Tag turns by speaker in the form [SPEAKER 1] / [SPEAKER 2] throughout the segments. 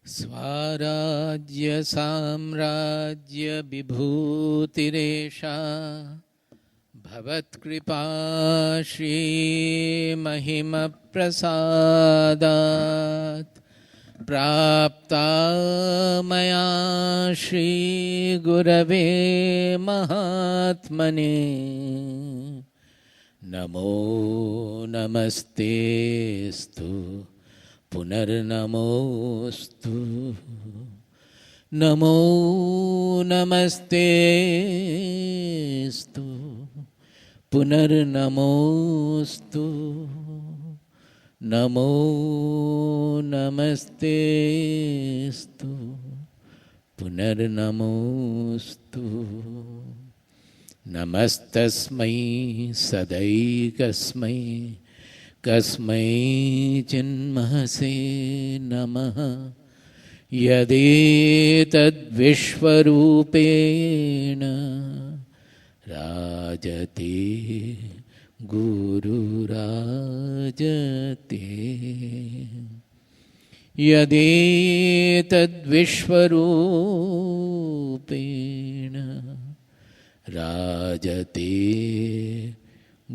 [SPEAKER 1] स्वाराज्य साम्राज्य विभूतिरेषा भवत्कृपा श्रीमहिम प्रसादात् प्राप्ता मया श्रीगुरवे महात्मने नमो नमस्तेस्तु पुनर्नमोस्तु नमो नमस्तेस्तु पुनर्नमोस्तु नमो नमस्तेस्तु पुनर्नमोस्तु नमस्तस्मै सदैकस्मै कस्मै चिन्महसे नमः यदेतद्विश्वरूपेण राजते गुरुराजते यदेतद्विश्वरूपेण राजते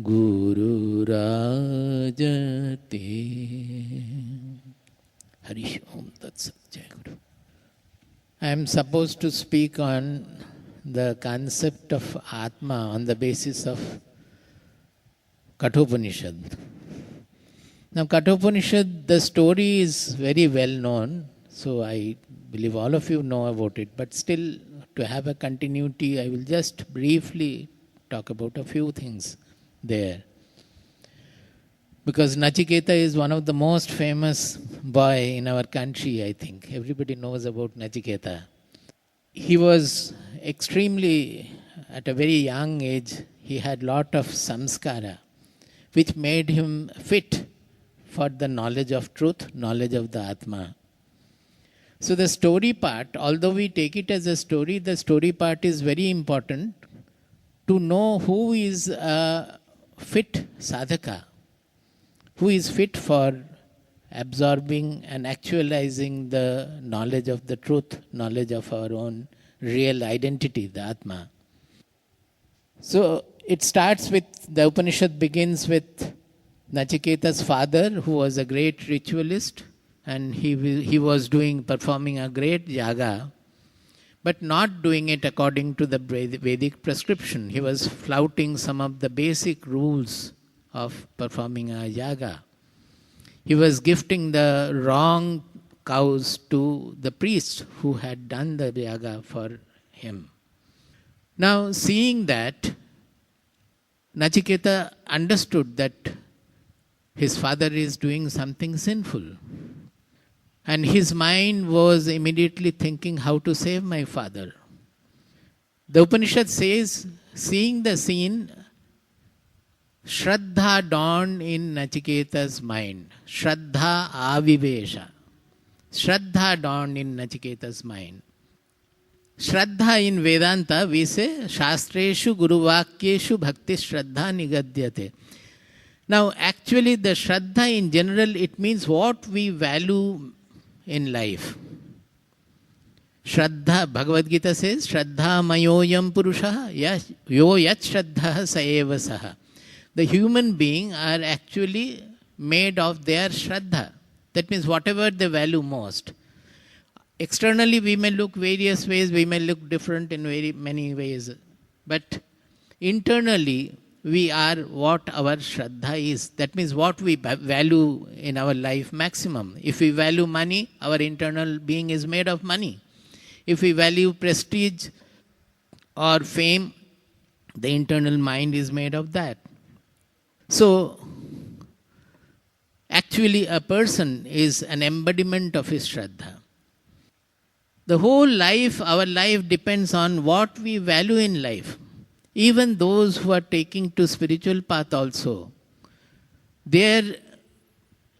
[SPEAKER 1] गुरुराजते। Harish Om Tat Sat Jai Guru. I am supposed to speak on the concept of Atma on the basis of Kathopanishad. Now Kathopanishad, the story is very well known, so I believe all of you know about it, but still to have a continuity, I will just briefly talk about a few things there. Because Nachiketa is one of the most famous boy in our country, I think. Everybody knows about Nachiketa. He was extremely, at a very young age, he had lot of samskara, which made him fit for the knowledge of truth, knowledge of the Atma. So the story part, although we take it as a story, the story part is very important to know who is a fit sadhaka, who is fit for absorbing and actualizing the knowledge of the truth, knowledge of our own real identity, the Atma. So it starts with, the Upanishad begins with Nachiketa's father, who was a great ritualist, and he was performing a great yaga, but not doing it according to the Vedic prescription. He was flouting some of the basic rules of performing a yaga. He was gifting the wrong cows to the priest who had done the yaga for him. Now, seeing that, Nachiketa understood that his father is doing something sinful. And his mind was immediately thinking how to save my father. The Upanishad says, seeing the scene, Shraddha dawned in Nachiketa's mind. Shraddha avivesha. Shraddha dawned in Nachiketa's mind. Shraddha in Vedanta, we say, Shastreshu Guruvakyeshu Bhakti Shraddha Nigadyate. Now, actually, the Shraddha in general, it means what we value in life. Shraddha, Bhagavad Gita says, Shraddha mayoyam purushaha yo yat shraddha sa eva saha. The human being are actually made of their shraddha. That means whatever they value most. Externally we may look various ways, we may look different in very many ways. But internally we are what our shraddha is. That means what we value in our life maximum. If we value money, our internal being is made of money. If we value prestige or fame, the internal mind is made of that. So, actually a person is an embodiment of his shraddha. The whole life, our life depends on what we value in life. Even those who are taking to spiritual path also, their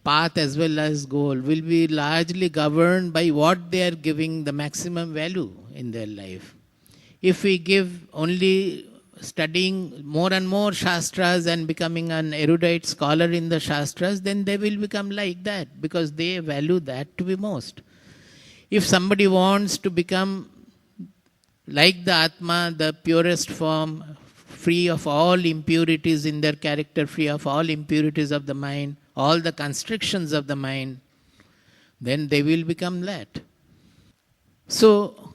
[SPEAKER 1] path as well as goal will be largely governed by what they are giving the maximum value in their life. If we give only studying more and more Shastras and becoming an erudite scholar in the Shastras, then they will become like that because they value that to be most. If somebody wants to become like the Atma, the purest form, free of all impurities in their character, free of all impurities of the mind, all the constrictions of the mind, then they will become that. So,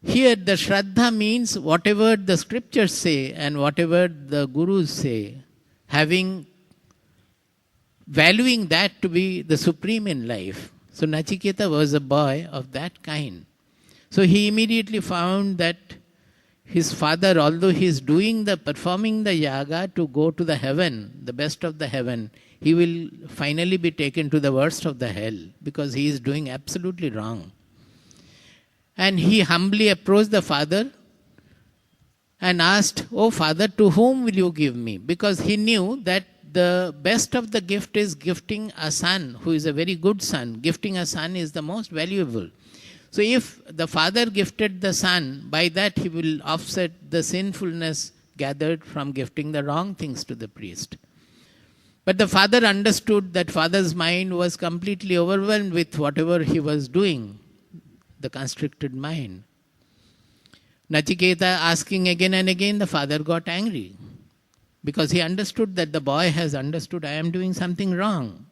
[SPEAKER 1] here the Shraddha means whatever the scriptures say and whatever the gurus say, valuing that to be the supreme in life. So Nachiketa was a boy of that kind. So he immediately found that his father, although he is performing the yaga to go to the heaven, the best of the heaven, he will finally be taken to the worst of the hell because he is doing absolutely wrong. And he humbly approached the father and asked, "Oh father, to whom will you give me?" Because he knew that the best of the gift is gifting a son who is a very good son. Gifting a son is the most valuable. So if the father gifted the son, by that he will offset the sinfulness gathered from gifting the wrong things to the priest. But the father understood that father's mind was completely overwhelmed with whatever he was doing, the constricted mind. Nachiketa asking again and again, the father got angry because he understood that the boy has understood, I am doing something wrong.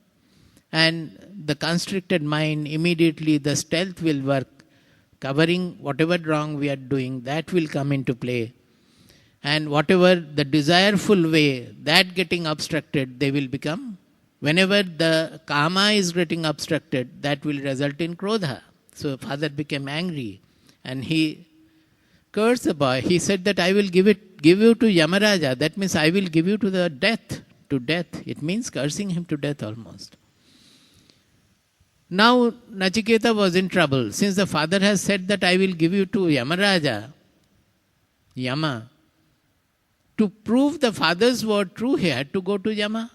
[SPEAKER 1] And the constricted mind, immediately the stealth will work, covering whatever wrong we are doing, that will come into play. And whatever the desireful way, that getting obstructed, they will become. Whenever the kama is getting obstructed, that will result in krodha. So father became angry and he cursed the boy. He said that I will give you to Yamaraja. That means I will give you to the death. To death. It means cursing him to death almost. Now Nachiketa was in trouble. Since the father has said that I will give you to Yamaraja, Yama, to prove the father's word true, he had to go to Yama.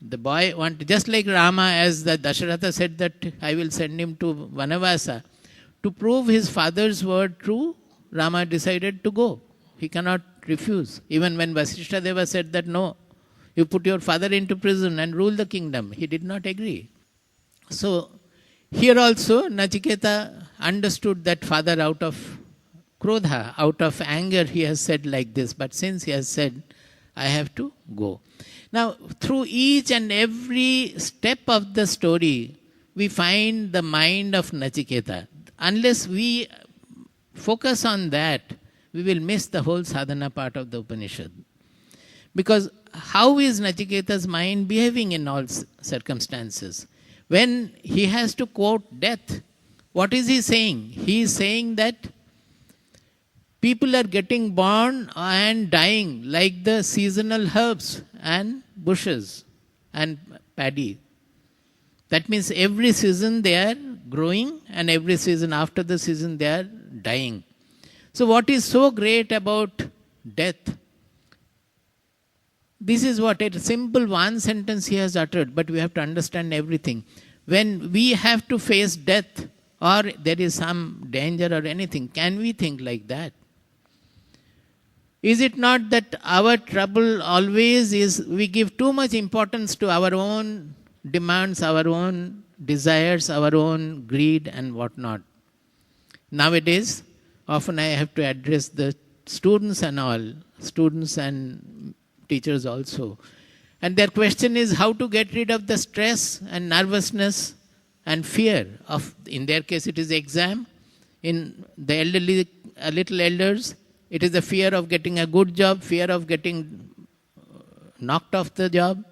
[SPEAKER 1] The boy wanted, just like Rama, as the Dasharatha said that I will send him to Vanavasa. To prove his father's word true, Rama decided to go. He cannot refuse. Even when Vasishtha Deva said that no, you put your father into prison and rule the kingdom, he did not agree. So here also Nachiketa understood that father out of krodha, out of anger he has said like this. But since he has said, I have to go. Now through each and every step of the story, we find the mind of Nachiketa. Unless we focus on that, we will miss the whole sadhana part of the Upanishad. Because how is Nachiketa's mind behaving in all circumstances? When he has to quote death, what is he saying? He is saying that people are getting born and dying like the seasonal herbs and bushes and paddy. That means every season they are growing and every season after the season they are dying. So what is so great about death? This is what a simple one sentence he has uttered, but we have to understand everything. When we have to face death or there is some danger or anything, can we think like that? Is it not that our trouble always is we give too much importance to our own demands, our own desires, our own greed and whatnot? Nowadays, often I have to address the students and all, students and teachers also. And their question is how to get rid of the stress and nervousness and fear of, in their case it is exam. In the elderly, little elders, it is the fear of getting a good job, fear of getting knocked off the job,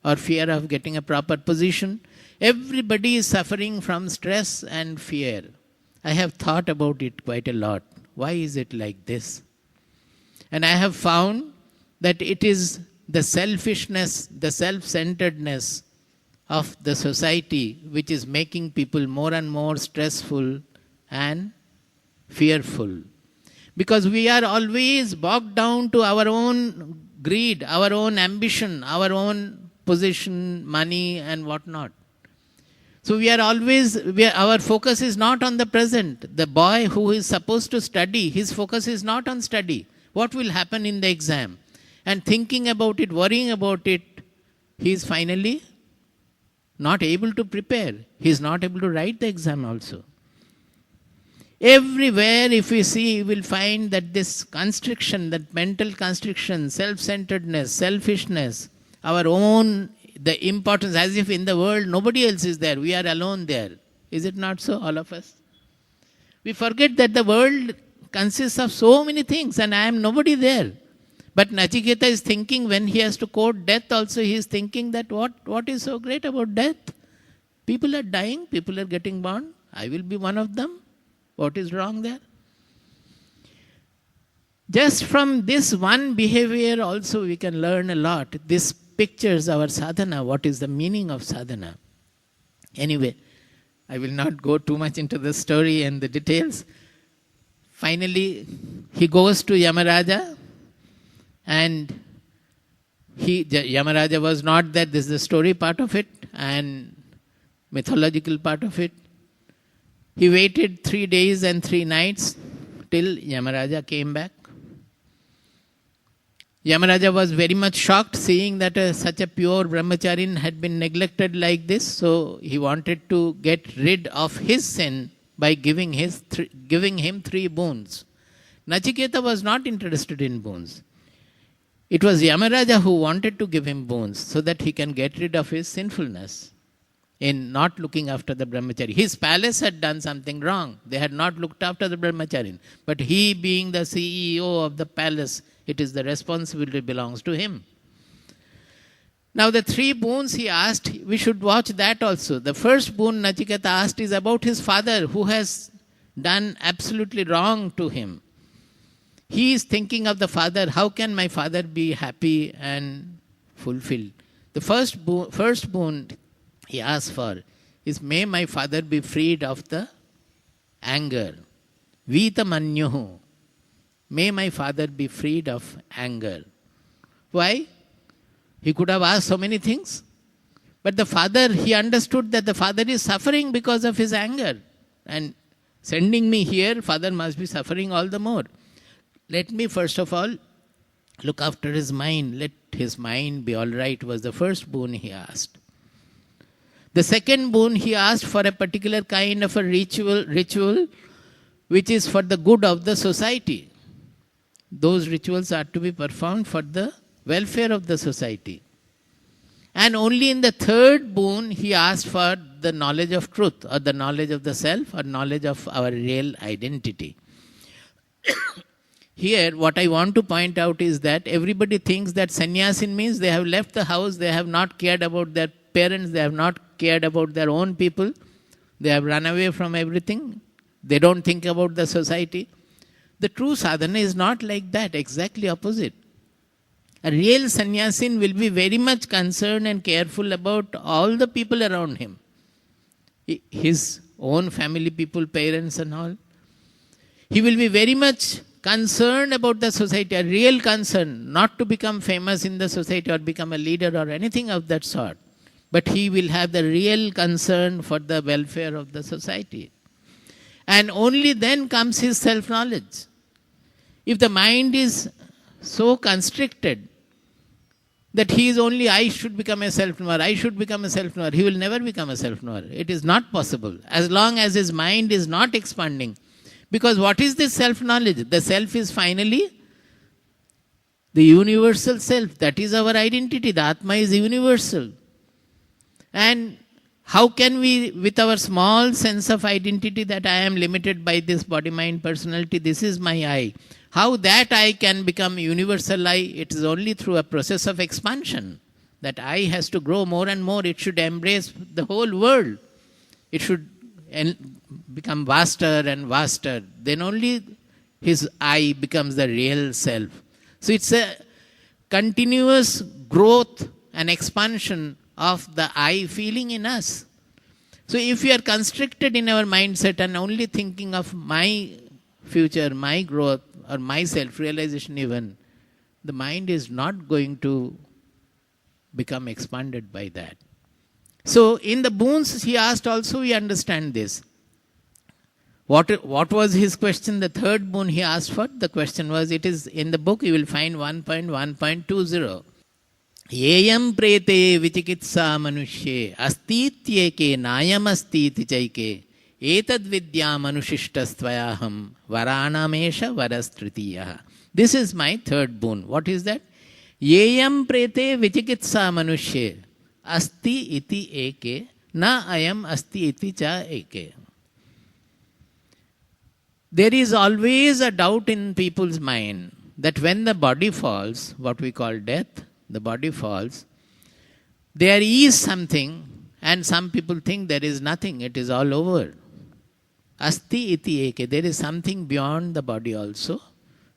[SPEAKER 1] or fear of getting a proper position. Everybody is suffering from stress and fear. I have thought about it quite a lot. Why is it like this? And I have found that it is the selfishness, the self-centeredness of the society which is making people more and more stressful and fearful. Because we are always bogged down to our own greed, our own ambition, our own position, money and whatnot. So we are always, our focus is not on the present. The boy who is supposed to study, his focus is not on study. What will happen in the exam? And thinking about it, worrying about it, he is finally not able to prepare. He is not able to write the exam also. Everywhere, if we see, you will find that this constriction, that mental constriction, self-centeredness, selfishness, our own, the importance, as if in the world nobody else is there, we are alone there. Is it not so, all of us? We forget that the world consists of so many things and I am nobody there. But Nachiketa is thinking, when he has to quote death also, he is thinking that what is so great about death? People are dying, people are getting born. I will be one of them. What is wrong there? Just from this one behavior also we can learn a lot. This pictures our sadhana, what is the meaning of sadhana. Anyway, I will not go too much into the story and the details. Finally, he goes to Yamaraja, and Yamaraja was not there. This is the story part of it and mythological part of it. He waited 3 days and 3 nights till Yamaraja came back. Yamaraja was very much shocked seeing that such a pure brahmacharin had been neglected like this. So he wanted to get rid of his sin by giving him 3 boons. Nachiketa was not interested in boons. It was Yamaraja who wanted to give him boons so that he can get rid of his sinfulness in not looking after the brahmachari. His palace had done something wrong. They had not looked after the brahmacharin. But he, being the CEO of the palace, it is the responsibility belongs to him. Now the 3 boons he asked, we should watch that also. The first boon Nachiketa asked is about his father who has done absolutely wrong to him. He is thinking of the father, how can my father be happy and fulfilled? The first boon he asked for is, may my father be freed of the anger. Vita manyuhu. May my father be freed of anger. Why? He could have asked so many things. But the father, he understood that the father is suffering because of his anger. And sending me here, father must be suffering all the more. Let me first of all look after his mind. Let his mind be all right was the first boon he asked. The second boon he asked for a particular kind of a ritual which is for the good of the society. Those rituals are to be performed for the welfare of the society. And only in the third boon he asked for the knowledge of truth or the knowledge of the self or knowledge of our real identity. Here, what I want to point out is that everybody thinks that sannyasin means they have left the house, they have not cared about their parents, they have not cared about their own people, they have run away from everything, they don't think about the society. The true sadhana is not like that, exactly opposite. A real sannyasin will be very much concerned and careful about all the people around him. His own family people, parents and all. He will be very much concerned about the society, a real concern, not to become famous in the society or become a leader or anything of that sort. But he will have the real concern for the welfare of the society. And only then comes his self-knowledge. If the mind is so constricted that he is only, I should become a self-knower, I should become a self-knower, he will never become a self-knower. It is not possible. As long as his mind is not expanding. Because what is this self-knowledge? The self is finally the universal self. That is our identity. The Atma is universal. And how can we, with our small sense of identity that I am limited by this body, mind, personality, this is my I. How that I can become universal I? It is only through a process of expansion. That I has to grow more and more. It should embrace the whole world. It should become vaster and vaster. Then only his I becomes the real self. So it's a continuous growth and expansion of the I feeling in us. So if we are constricted in our mindset and only thinking of my future, my growth, or my self-realization even, the mind is not going to become expanded by that. So in the boons he asked also, we understand this. What was his question? The third boon he asked for, the question was, it is in the book, you will find 1.1.20. Yeyam prete vichikitsa manushye astityeke nayam astiti chaike etad vidyam anushishtastvayaham varanamesha varastritiya. This is my third boon. What is that? Yeyam prete vichikitsa manushye asti iti eke na ayam asti iti cha eke. There is always a doubt in people's mind that when the body falls, what we call death, the body falls, there is something, and some people think there is nothing, it is all over. Asti iti eke, there is something beyond the body also.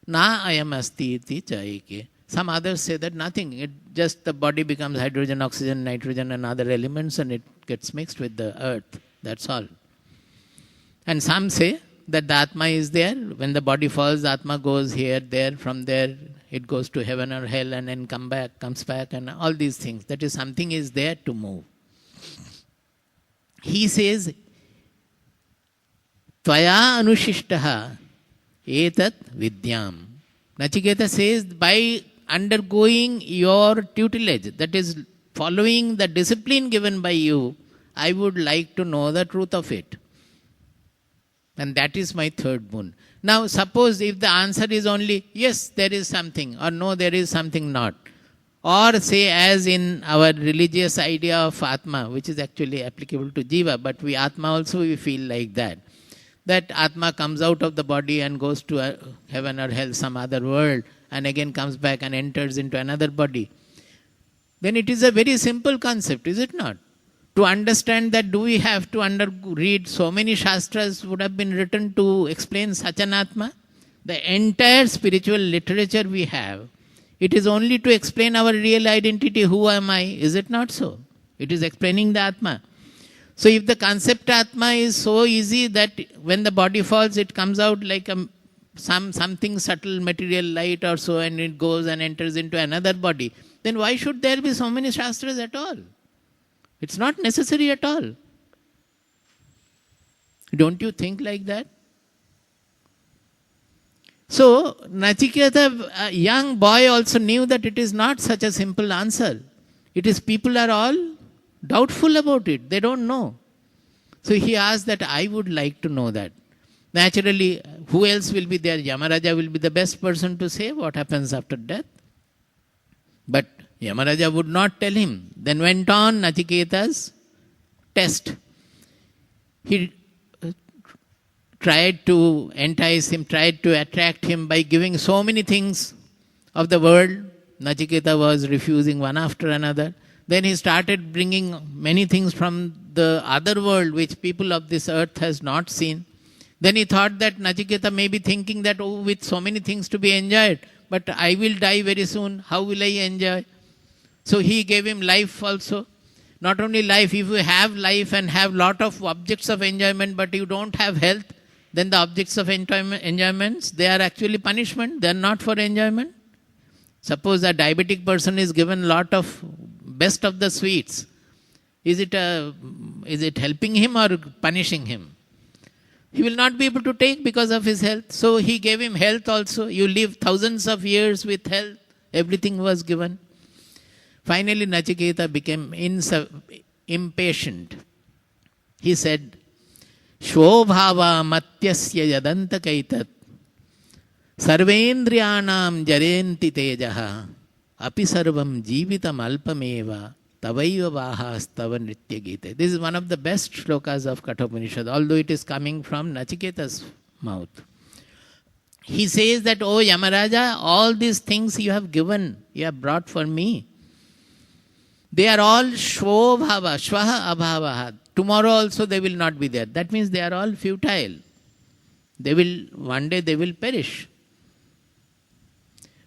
[SPEAKER 1] Na ayam asti iti cha eke. Some others say that nothing, it just the body becomes hydrogen, oxygen, nitrogen and other elements and it gets mixed with the earth. That's all. And some say that the Atma is there. When the body falls, the Atma goes here, there, from there, it goes to heaven or hell and then comes back and all these things. That is, something is there to move. He says, Tvaya anushishtaha etat vidyam. Nachiketa says, by undergoing your tutelage, that is, following the discipline given by you, I would like to know the truth of it. And that is my third boon. Now, suppose if the answer is only, yes, there is something, or no, there is something not. Or say, as in our religious idea of Atma, which is actually applicable to Jiva, but we Atma also we feel like that. That Atma comes out of the body and goes to heaven or hell, some other world, and again comes back and enters into another body. Then it is a very simple concept, is it not? To understand that, do we have to read so many Shastras would have been written to explain such an Atma? The entire spiritual literature we have, it is only to explain our real identity, who am I, is it not so? It is explaining the Atma. So if the concept Atma is so easy that when the body falls, it comes out like something subtle material light or so, and it goes and enters into another body, then why should there be so many Shastras at all? It's not necessary at all. Don't you think like that? So, Nachiketa, a young boy, also knew that it is not such a simple answer. It is people are all doubtful about it. They don't know. So he asked that, I would like to know that. Naturally, who else will be there? Yamaraja will be the best person to say what happens after death. But Yamaraja would not tell him. Then went on Nachiketa's test. He tried to entice him, tried to attract him by giving so many things of the world. Nachiketa was refusing one after another. Then he started bringing many things from the other world which people of this earth has not seen. Then he thought that Nachiketa may be thinking that, oh, with so many things to be enjoyed, but I will die very soon. How will I enjoy? So he gave him life also. Not only life, if you have life and have lot of objects of enjoyment, but you don't have health, then the objects of enjoyments, they are actually punishment. They are not for enjoyment. Suppose a diabetic person is given lot of best of the sweets. Is it helping him or punishing him? He will not be able to take because of his health. So he gave him health also. You live thousands of years with health. Everything was given. Finally, Nachiketa became impatient. He said, Shvobhava matyasya yadanta kaitat sarvendriyanam jarenti tejaha api sarvam jivitam alpameva tavaiva vahastava nritya gita. This is one of the best shlokas of Kathopanishad, although it is coming from Nachiketa's mouth. He says that, oh Yamaraja, all these things you have given, you have brought for me, they are all shvobhava, shvaha abhavaha. Tomorrow also they will not be there. That means they are all futile. One day they will perish.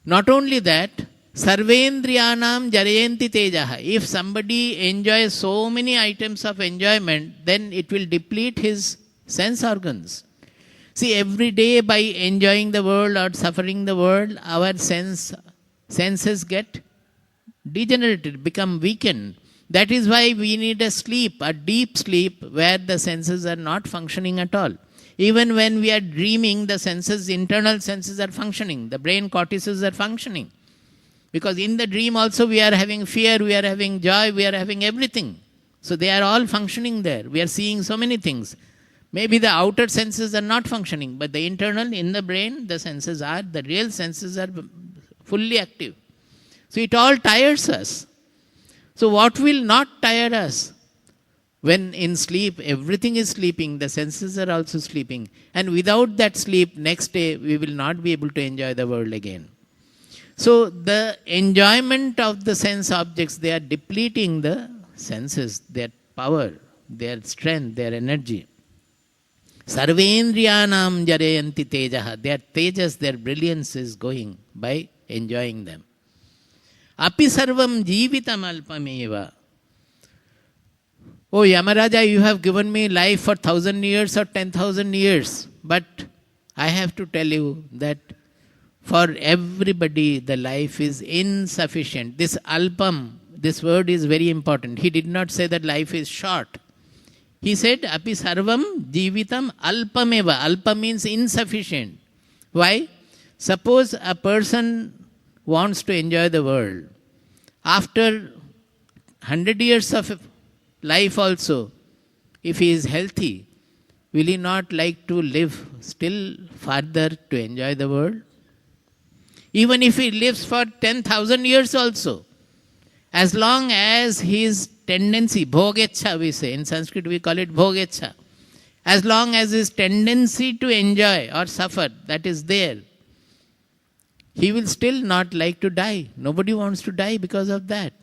[SPEAKER 1] Not only that, sarvendriyanam jarayenti tejaha. If somebody enjoys so many items of enjoyment, then it will deplete his sense organs. See, every day by enjoying the world or suffering the world, our senses get degenerated, become weakened. That is why we need a sleep, a deep sleep, where the senses are not functioning at all. Even when we are dreaming, the senses, internal senses are functioning. The brain cortices are functioning. Because in the dream also we are having fear, we are having joy, we are having everything. So they are all functioning there. We are seeing so many things. Maybe the outer senses are not functioning, but the internal, in the brain, the senses are, the real senses are fully active. So it all tires us. So what will not tire us? When in sleep, everything is sleeping, the senses are also sleeping. And without that sleep, next day, we will not be able to enjoy the world again. So the enjoyment of the sense objects, they are depleting the senses, their power, their strength, their energy. Sarvendriyanam jarayanti tejaha. Their tejas, their brilliance is going by enjoying them. Api sarvam jivitam alpameva. Oh Yamaraja, you have given me life for 1,000 years or 10,000 years. But I have to tell you that for everybody the life is insufficient. This alpam, this word is very important. He did not say that life is short. He said, Api sarvam jivitam alpameva. Alpa means insufficient. Why? Suppose a person wants to enjoy the world. After 100 years of life also, if he is healthy, will he not like to live still further to enjoy the world? Even if he lives for 10,000 years also, as long as his tendency, bhogecha we say, in Sanskrit we call it bhogecha, as long as his tendency to enjoy or suffer, that is there, he will still not like to die. Nobody wants to die because of that.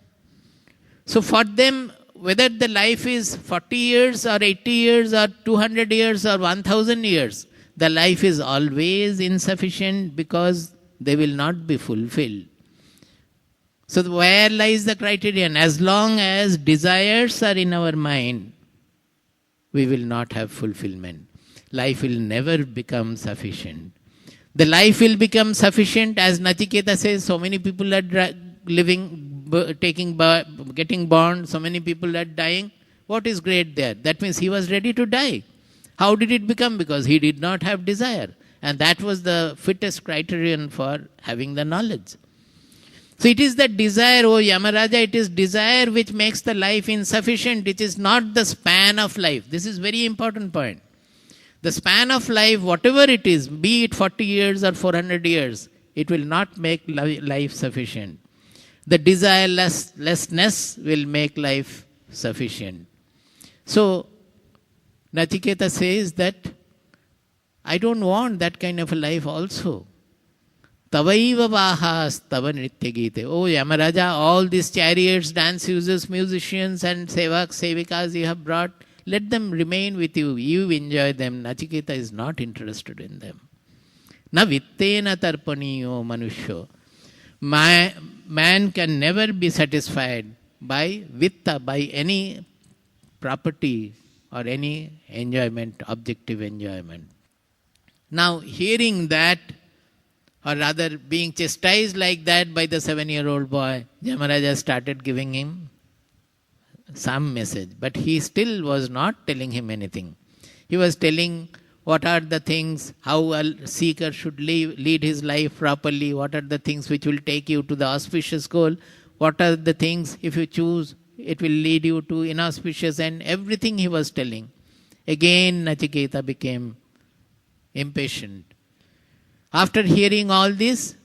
[SPEAKER 1] So for them, whether the life is 40 years or 80 years or 200 years or 1,000 years, the life is always insufficient because they will not be fulfilled. So where lies the criterion? As long as desires are in our mind, we will not have fulfillment. Life will never become sufficient. The life will become sufficient, as Nachiketa says, so many people are getting born, so many people are dying. What is great there? That means he was ready to die. How did it become? Because he did not have desire. And that was the fittest criterion for having the knowledge. So it is the desire, oh Yamaraja, it is desire which makes the life insufficient. It is not the span of life. This is very important point. The span of life, whatever it is, be it 40 years or 400 years, it will not make life sufficient. The desirelessness will make life sufficient. So, Nachiketa says that, I don't want that kind of a life also. Tavaiva vahas tava nritya gite. Oh Yamaraja, all these chariots, dance users, musicians and sevikas you have brought, let them remain with you. You enjoy them. Nachiketa is not interested in them. Na vittena tarpaniyo manushyo. Man can never be satisfied by vitta, by any property or any enjoyment, objective enjoyment. Now, hearing that, or rather being chastised like that by the 7-year-old boy, Yamaraja started giving him some message. But he still was not telling him anything. He was telling what are the things, how a seeker should lead his life properly, what are the things which will take you to the auspicious goal, what are the things, if you choose, it will lead you to inauspicious, and everything he was telling. Again, Nachiketa became impatient. After hearing all this,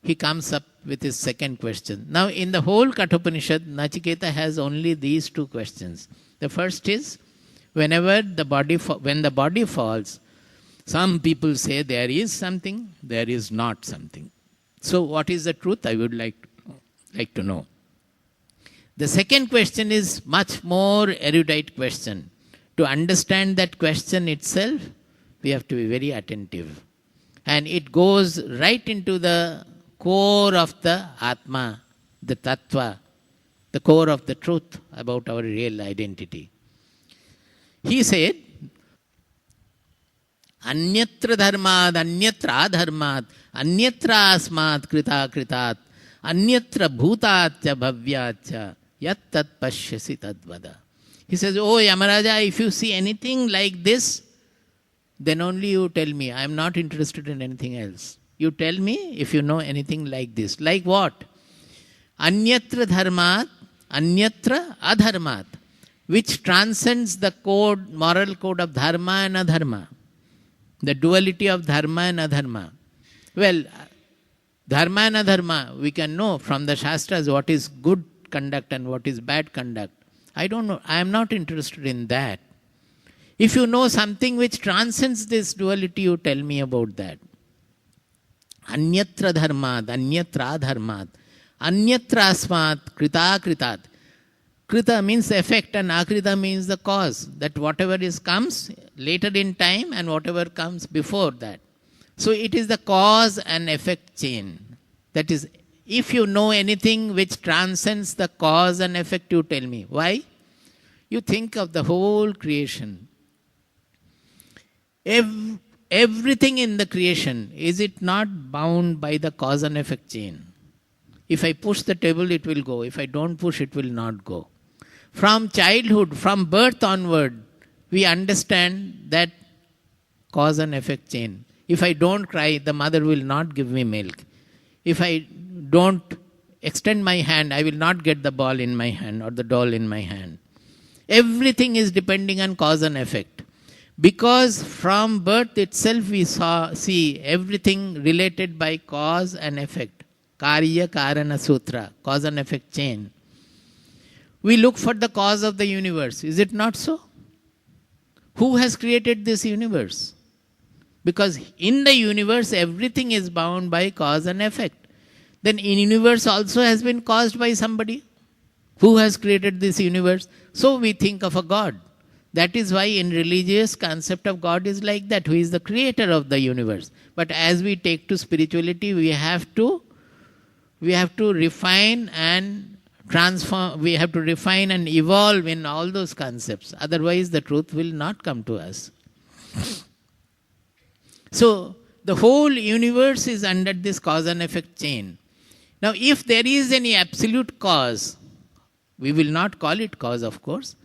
[SPEAKER 1] he comes up with his second question. Now, in the whole Kathopanishad, Nachiketa has only these two questions. The first is, when the body falls, some people say there is something, there is not something. So, what is the truth? I would like to know. The second question is much more erudite question. To understand that question itself, we have to be very attentive. And it goes right into the core of the Atma, the Tattva, the core of the truth about our real identity. He said, Anyatra dharmad, anyatra adharmad, anyatra asmat krita kritat, anyatra bhutatya bhavyatya, yat tat pashyasi tadvada. He says, oh Yamaraja, if you see anything like this, then only you tell me. I am not interested in anything else. You tell me if you know anything like this. Like what? Anyatra dharmat, anyatra adharmat. which transcends the moral code of dharma and adharma, the duality of dharma and adharma. Well, dharma and adharma, we can know from the Shastras what is good conduct and what is bad conduct. I don't know. I am not interested in that. If you know something which transcends this duality, you tell me about that. Anyatra dharmad, anyatra dharmad, anyatra asmat, krita kritat. Krita means effect and akrita means the cause. That whatever comes later in time and whatever comes before that. So it is the cause and effect chain. That is, if you know anything which transcends the cause and effect, you tell me. Why? You think of the whole creation. Everything in the creation, is it not bound by the cause and effect chain? If I push the table, it will go. If I don't push, it will not go. From childhood, from birth onward, we understand that cause and effect chain. If I don't cry, the mother will not give me milk. If I don't extend my hand, I will not get the ball in my hand or the doll in my hand. Everything is depending on cause and effect. Because from birth itself we see everything related by cause and effect. Karya Karana Sutra, cause and effect chain. We look for the cause of the universe. Is it not so? Who has created this universe? Because in the universe, everything is bound by cause and effect. Then in universe also has been caused by somebody. Who has created this universe? So we think of a God. That is why in religious concept of God is like that, who is the creator of the universe. But as we take to spirituality, we have to refine and transform, we have to refine and evolve in all those concepts. Otherwise the truth will not come to us. So the whole universe is under this cause and effect chain. Now if there is any absolute cause, we will not call it cause, of course.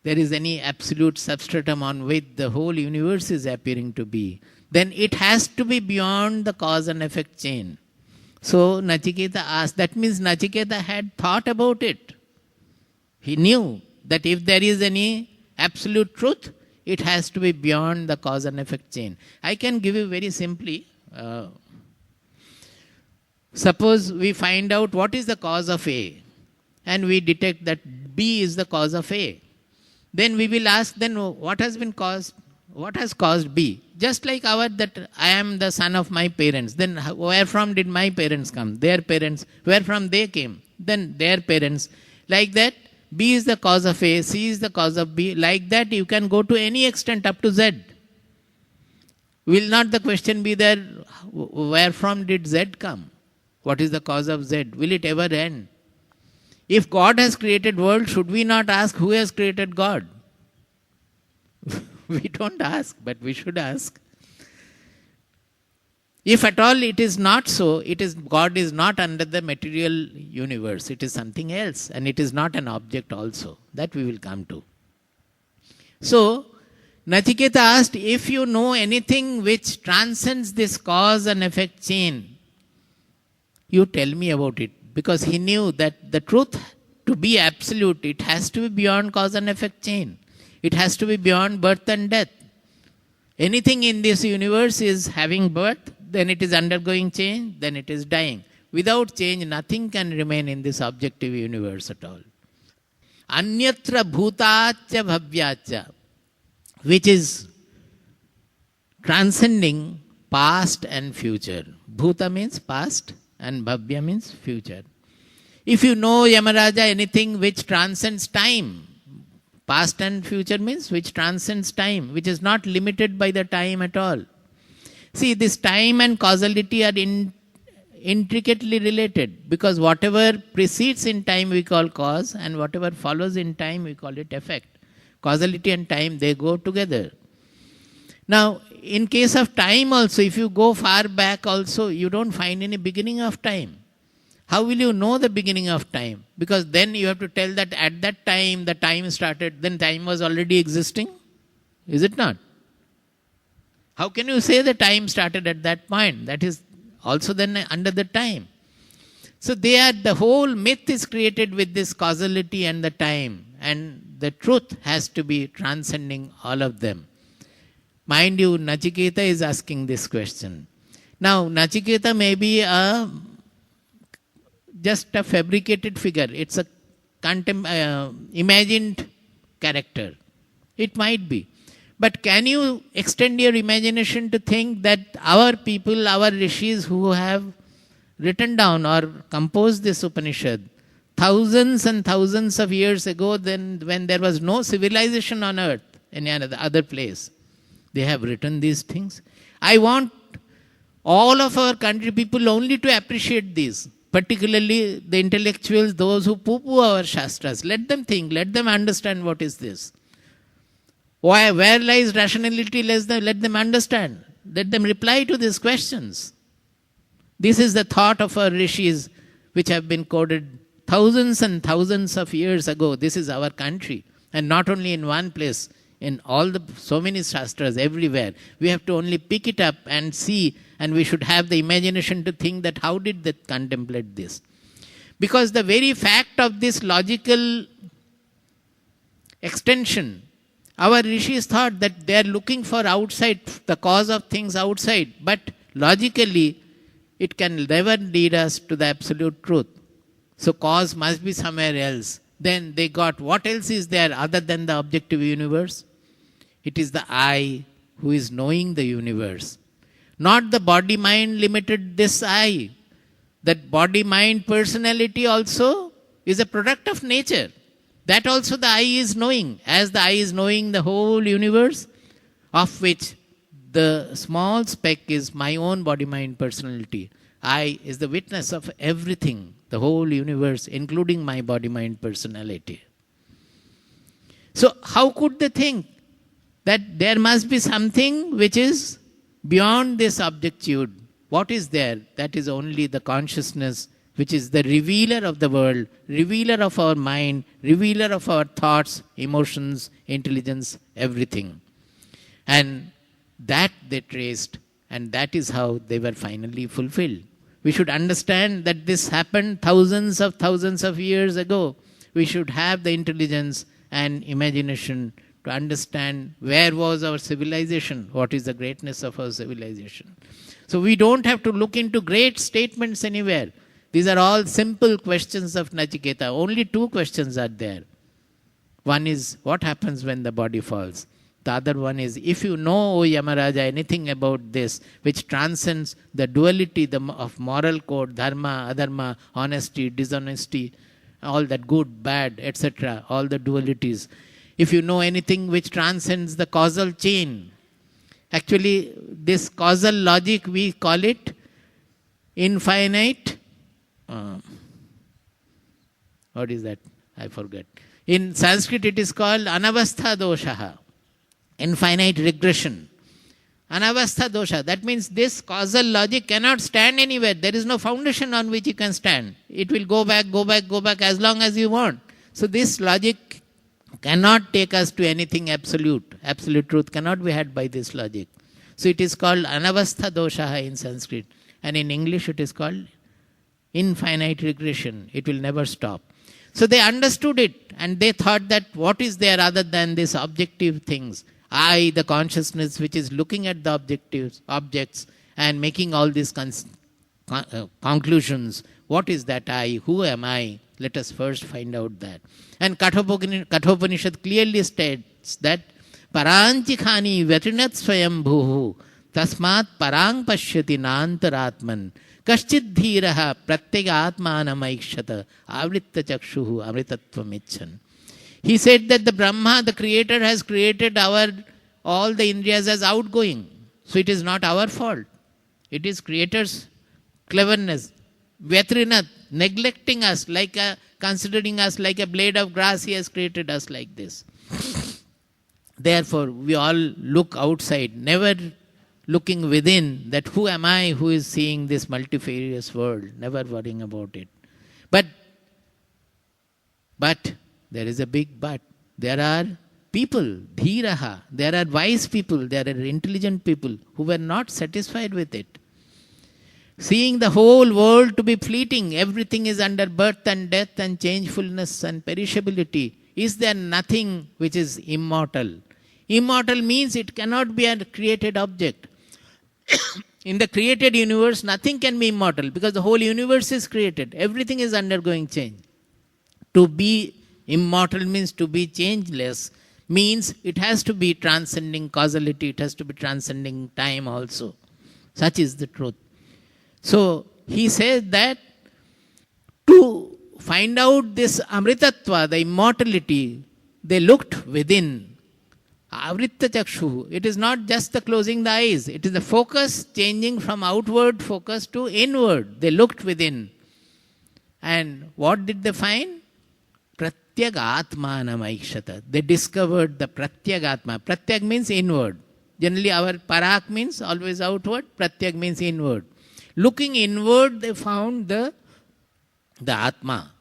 [SPEAKER 1] There is any absolute substratum on which the whole universe is appearing to be, then it has to be beyond the cause and effect chain. So Nachiketa asked, that means Nachiketa had thought about it. He knew that if there is any absolute truth, it has to be beyond the cause and effect chain. I can give you very simply. Suppose we find out what is the cause of A, and we detect that B is the cause of A. Then we will ask, then what has been caused? What has caused B? Just like that I am the son of my parents. Then where from did my parents come? Their parents. Where from they came? Then their parents. Like that, B is the cause of A, C is the cause of B. Like that, you can go to any extent up to Z. Will not the question be there, where from did Z come? What is the cause of Z? Will it ever end? If God has created world, should we not ask who has created God? We don't ask, but we should ask. If at all it is not so, God is not under the material universe. It is something else, and it is not an object also. That we will come to. So, Nachiketa asked, if you know anything which transcends this cause and effect chain, you tell me about it. Because he knew that the truth, to be absolute, it has to be beyond cause and effect chain. It has to be beyond birth and death. Anything in this universe is having birth, then it is undergoing change, then it is dying. Without change, nothing can remain in this objective universe at all. Anyatra bhutacha bhavyacha, which is transcending past and future. Bhuta means past and bhavya means future. If you know, Yamaraja, anything which transcends time, past and future means which transcends time, which is not limited by the time at all. See, this time and causality are intricately related, because whatever precedes in time we call cause, and whatever follows in time we call it effect. Causality and time, they go together. Now, in case of time also, if you go far back also, you don't find any beginning of time. How will you know the beginning of time? Because then you have to tell that at that time, the time started, then time was already existing. Is it not? How can you say the time started at that point? That is also then under the time. So the whole myth is created with this causality and the time. and the truth has to be transcending all of them. Mind you, Nachiketa is asking this question. Now, Nachiketa may be just a fabricated figure. It's a imagined character. It might be. But can you extend your imagination to think that our people, our rishis who have written down or composed this Upanishad thousands and thousands of years ago, then when there was no civilization on earth, any other place, they have written these things? I want all of our country people only to appreciate these, particularly the intellectuals, those who poo-poo our Shastras. Let them think, let them understand what is this. Why, where lies rationality? Let them understand. Let them reply to these questions. This is the thought of our rishis, which have been coded thousands and thousands of years ago. This is our country. And not only in one place, in so many Shastras, everywhere. We have to only pick it up and see, and we should have the imagination to think that how did they contemplate this? Because the very fact of this logical extension, our rishis thought that they are looking for outside, the cause of things outside, but logically it can never lead us to the absolute truth. So cause must be somewhere else. Then they got, what else is there other than the objective universe? It is the I who is knowing the universe. Not the body-mind limited this I. That body-mind personality also is a product of nature. That also the I is knowing. As the I is knowing the whole universe, of which the small speck is my own body-mind personality. I is the witness of everything, the whole universe, including my body-mind personality. So how could they think that there must be something which is beyond this objectitude? What is there? That is only the consciousness, which is the revealer of the world, revealer of our mind, revealer of our thoughts, emotions, intelligence, everything. And that they traced, and that is how they were finally fulfilled. We should understand that this happened thousands of years ago. We should have the intelligence and imagination to understand where was our civilization, what is the greatness of our civilization. So we don't have to look into great statements anywhere. These are all simple questions of Nachiketa. Only two questions are there. One is, what happens when the body falls? The other one is, if you know, O Yamaraja, anything about this, which transcends the duality of moral code, dharma, adharma, honesty, dishonesty, all that good, bad, etc., all the dualities. If you know anything which transcends the causal chain, actually this causal logic, we call it infinite, what is that? I forget. In Sanskrit it is called anavastha doshaha, infinite regression. Anavastha dosha, that means this causal logic cannot stand anywhere. There is no foundation on which it can stand. It will go back as long as you want. So this logic cannot take us to anything absolute. Absolute truth cannot be had by this logic. So it is called anavastha dosha in Sanskrit. And in English it is called infinite regression. It will never stop. So they understood it and they thought that what is there other than these objective things? I, the consciousness which is looking at the objects and making all these conclusions. What is that I? Who am I? Let us first find out that. And Kathopanishad clearly states that Paranchikhani vetrinat swayam bhuhu tasmat parang pashyati nantaratman kaschid dhiraha pratyega atmanam aikshata avritta chakshuhu amritatvam icchan. He said that the Brahma, the creator, has created all the Indriyas as outgoing. So it is not our fault. It is creator's cleverness. Vetrinat, neglecting us, considering us like a blade of grass, he has created us like this. Therefore, we all look outside, never looking within, that who am I who is seeing this multifarious world, never worrying about it. But, there is a big but. There are people, dhiraha, there are wise people, there are intelligent people who were not satisfied with it. Seeing the whole world to be fleeting, everything is under birth and death and changefulness and perishability. is there nothing which is immortal? Immortal means it cannot be a created object. In the created universe, nothing can be immortal because the whole universe is created. Everything is undergoing change. To be immortal means to be changeless, means it has to be transcending causality, it has to be transcending time also. Such is the truth. So he says that to find out this amritatva, the immortality, they looked within. Avritta chakshu. It is not just the closing the eyes. It is the focus changing from outward focus to inward. They looked within. And what did they find? Pratyag atmanam aikshata. They discovered the pratyag atma. Pratyag means inward. Generally our parak means always outward. Pratyag means inward. Looking inward, they found the atma.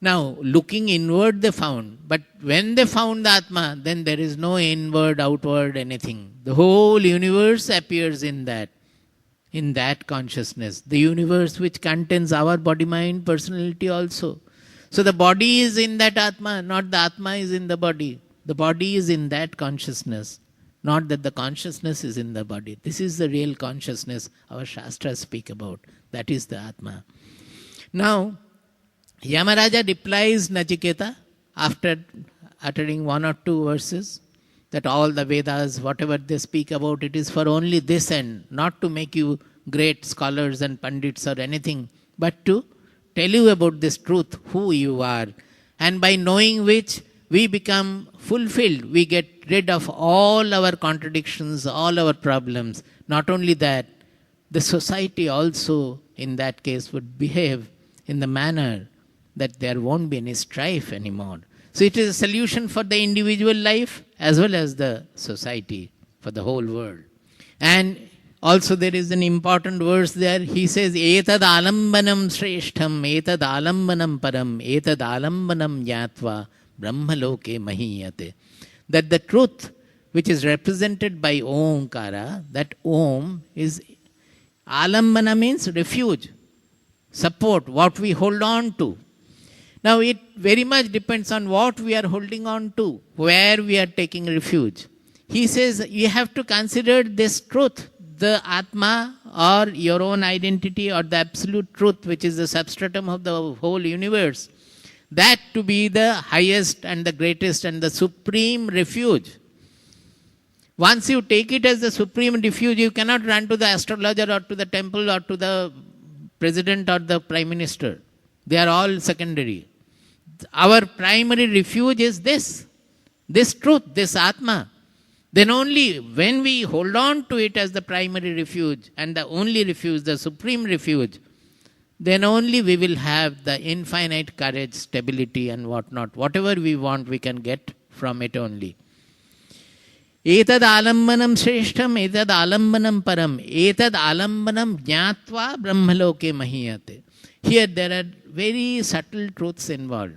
[SPEAKER 1] Now, looking inward they found, but when they found the Atma, then there is no inward, outward, anything. The whole universe appears in that consciousness. The universe which contains our body, mind, personality also. So the body is in that Atma, not the Atma is in the body. The body is in that consciousness, not that the consciousness is in the body. This is the real consciousness our Shastras speak about. That is the Atma. Now, Yamaraja replies Nachiketa after uttering 1 or 2 verses that all the Vedas, whatever they speak about, it is for only this end, not to make you great scholars and pandits or anything, but to tell you about this truth, who you are, and by knowing which we become fulfilled, we get rid of all our contradictions, all our problems. Not only that, the society also in that case would behave in the manner that there won't be any strife anymore. So it is a solution for the individual life as well as the society, for the whole world. And also there is an important verse there. He says, Etad alambanam shreshtham, etad alambanam param, etad alambanam jnatva, brahmaloke mahiyate. That the truth which is represented by Omkara, that Om is, alambana means refuge, support, what we hold on to. Now it very much depends on what we are holding on to, where we are taking refuge. He says you have to consider this truth, the Atma or your own identity or the absolute truth which is the substratum of the whole universe, that to be the highest and the greatest and the supreme refuge. Once you take it as the supreme refuge, you cannot run to the astrologer or to the temple or to the president or the prime minister. They are all secondary. Our primary refuge is this truth, this Atma. Then only when we hold on to it as the primary refuge and the only refuge, the supreme refuge, then only we will have the infinite courage, stability and whatnot. Whatever we want, we can get from it only. Etad alambanam shreshtham, etad alambanam param, etad alambanam jnatva brahmaloke mahiyate. Here there are very subtle truths involved.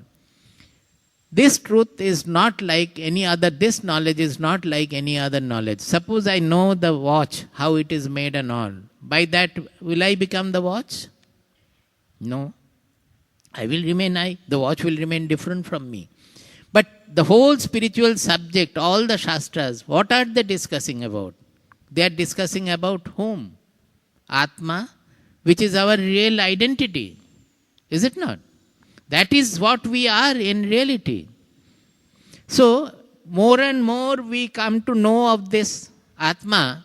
[SPEAKER 1] This truth is not like any other, this knowledge is not like any other knowledge. Suppose I know the watch, how it is made and all. By that, will I become the watch? No. I will remain I. The watch will remain different from me. But the whole spiritual subject, all the Shastras, what are they discussing about? They are discussing about whom? Atma, which is our real identity. Is it not? That is what we are in reality. So, more and more we come to know of this Atma.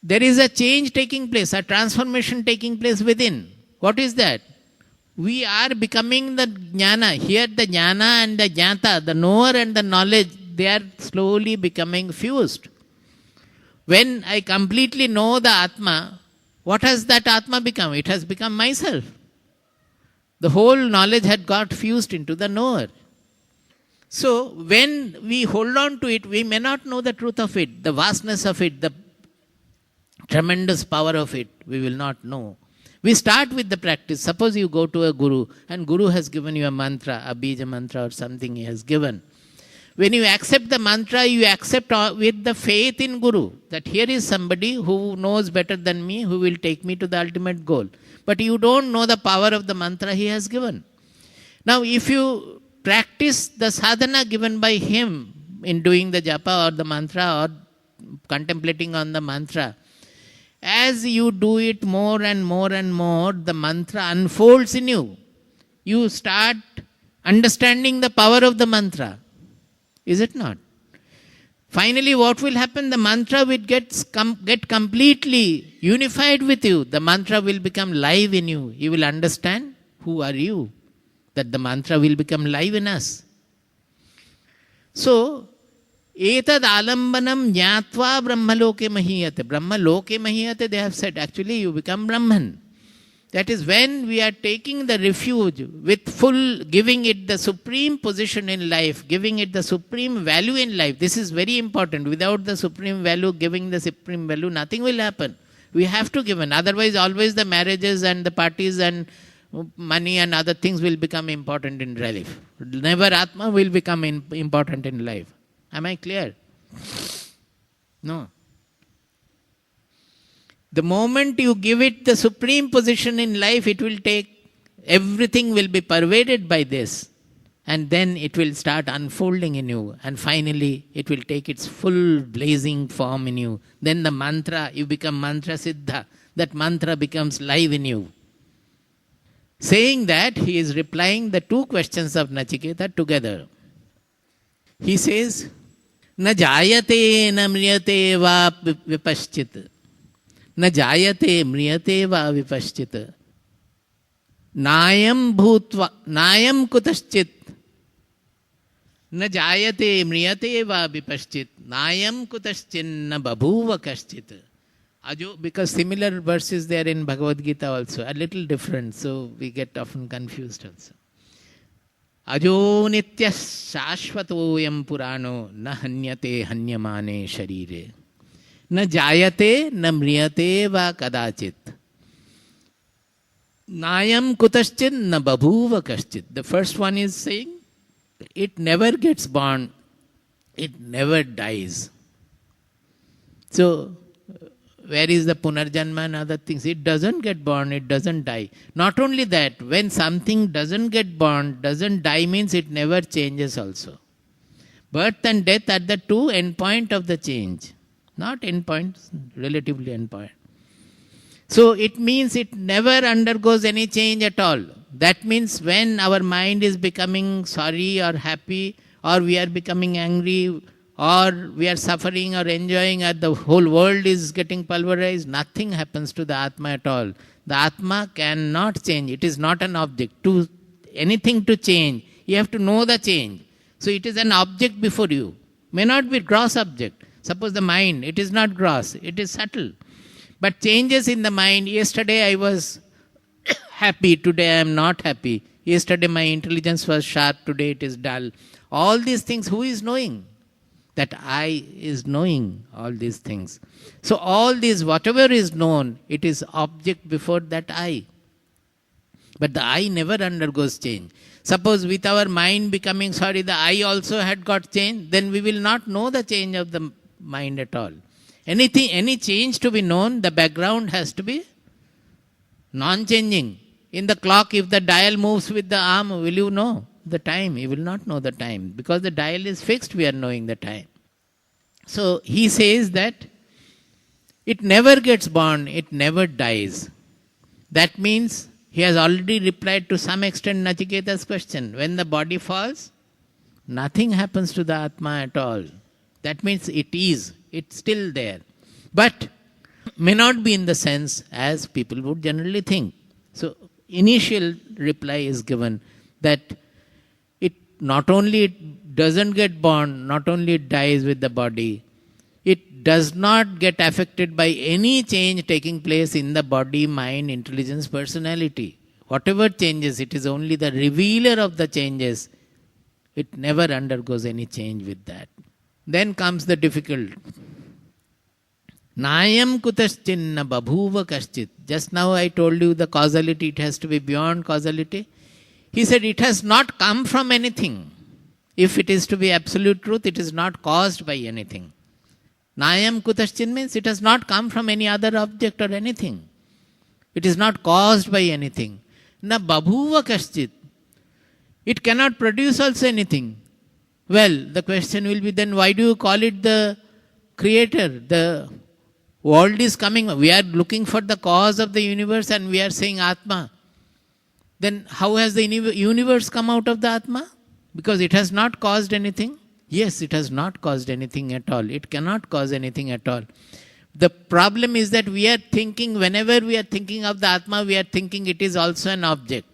[SPEAKER 1] There is a change taking place, a transformation taking place within. What is that? We are becoming the jnana. Here the jnana and the jnata, the knower and the knowledge, they are slowly becoming fused. When I completely know the Atma, what has that Atma become? It has become myself. The whole knowledge had got fused into the knower. So, when we hold on to it, we may not know the truth of it, the vastness of it, the tremendous power of it, we will not know. We start with the practice. Suppose you go to a guru and guru has given you a mantra, a bija mantra or something he has given. When you accept the mantra, you accept with the faith in guru that here is somebody who knows better than me, who will take me to the ultimate goal. But you don't know the power of the mantra he has given. Now, if you practice the sadhana given by him in doing the japa or the mantra or contemplating on the mantra. As you do it more and more and more, the mantra unfolds in you. You start understanding the power of the mantra. Is it not? Finally, what will happen? The mantra will get completely unified with you. The mantra will become live in you. You will understand who are you. That the mantra will become live in us. So, etad alambanam jnatva brahmaloke mahiyate. Brahmaloke mahiyate, they have said, actually you become Brahman. That is when we are taking the refuge with full, giving it the supreme position in life, giving it the supreme value in life. This is very important. Without the supreme value, giving the supreme value, nothing will happen. We have to give in. Otherwise, always the marriages and the parties and money and other things will become important in life. Never Atma will become important in life. Am I clear? No. The moment you give it the supreme position in life, it will take, everything will be pervaded by this. And then it will start unfolding in you. And finally, it will take its full blazing form in you. Then the mantra, you become mantra siddha. That mantra becomes live in you. Saying that, he is replying the two questions of Nachiketa together. He says, na jayate na mriyate va vipaschit. Na jayate mriyate va vipaschit. Nayam bhutva, nayam kutaschit. Na jayate mriyate va vipaschit. Nayam kutaschin na babhuva kaschit. Because similar verses there in Bhagavad Gita also, a little different, so we get often confused also. Ajo nitya shashvatoyam purano na hanyate hanyamane sharire. Na jayate na mriyate va kadachit. Nayam kutaschin na babhuva kaschit. The first one is saying, it never gets born, it never dies. So, where is the punarjanma and other things? It doesn't get born, it doesn't die. Not only that, when something doesn't get born, doesn't die means it never changes also. Birth and death are the two endpoint of the change. Not endpoints, relatively endpoint. So it means it never undergoes any change at all. That means when our mind is becoming sorry or happy, or we are becoming angry, or we are suffering or enjoying, or the whole world is getting pulverized, nothing happens to the Atma at all. The Atma cannot change. It is not an object. To anything to change, you have to know the change. So it is an object before you. May not be gross object. Suppose the mind, it is not gross, it is subtle. But changes in the mind, yesterday I was happy, today I am not happy. Yesterday my intelligence was sharp, today it is dull. All these things, who is knowing? That I is knowing all these things. So all these, whatever is known, it is object before that I. But the I never undergoes change. Suppose with our mind becoming sorry, the I also had got changed, then we will not know the change of the mind at all. Any change to be known, the background has to be non-changing. In the clock, if the dial moves with the arm, will you know the time? You will not know the time. Because the dial is fixed, we are knowing the time. So he says that it never gets born, it never dies. That means he has already replied to some extent Nachiketa's question. When the body falls, nothing happens to the Atma at all. That means it's still there. But may not be in the sense as people would generally think. So initial reply is given that it not only it doesn't get born, not only it dies with the body, it does not get affected by any change taking place in the body, mind, intelligence, personality. Whatever changes, it is only the revealer of the changes. It never undergoes any change with that. Then comes the difficult. Nayam kutaschinna babhuva kaschit. Just now I told you the causality, it has to be beyond causality. He said it has not come from anything. If it is to be absolute truth, it is not caused by anything. Nayam kutaschin means it has not come from any other object or anything. It is not caused by anything. Na babhuva kaschit. It cannot produce also anything. Well, the question will be then, why do you call it the creator? The world is coming. We are looking for the cause of the universe and we are saying Atma. Then how has the universe come out of the Atma? Because it has not caused anything. Yes, it has not caused anything at all. It cannot cause anything at all. The problem is that we are thinking, whenever we are thinking of the Atma, we are thinking it is also an object.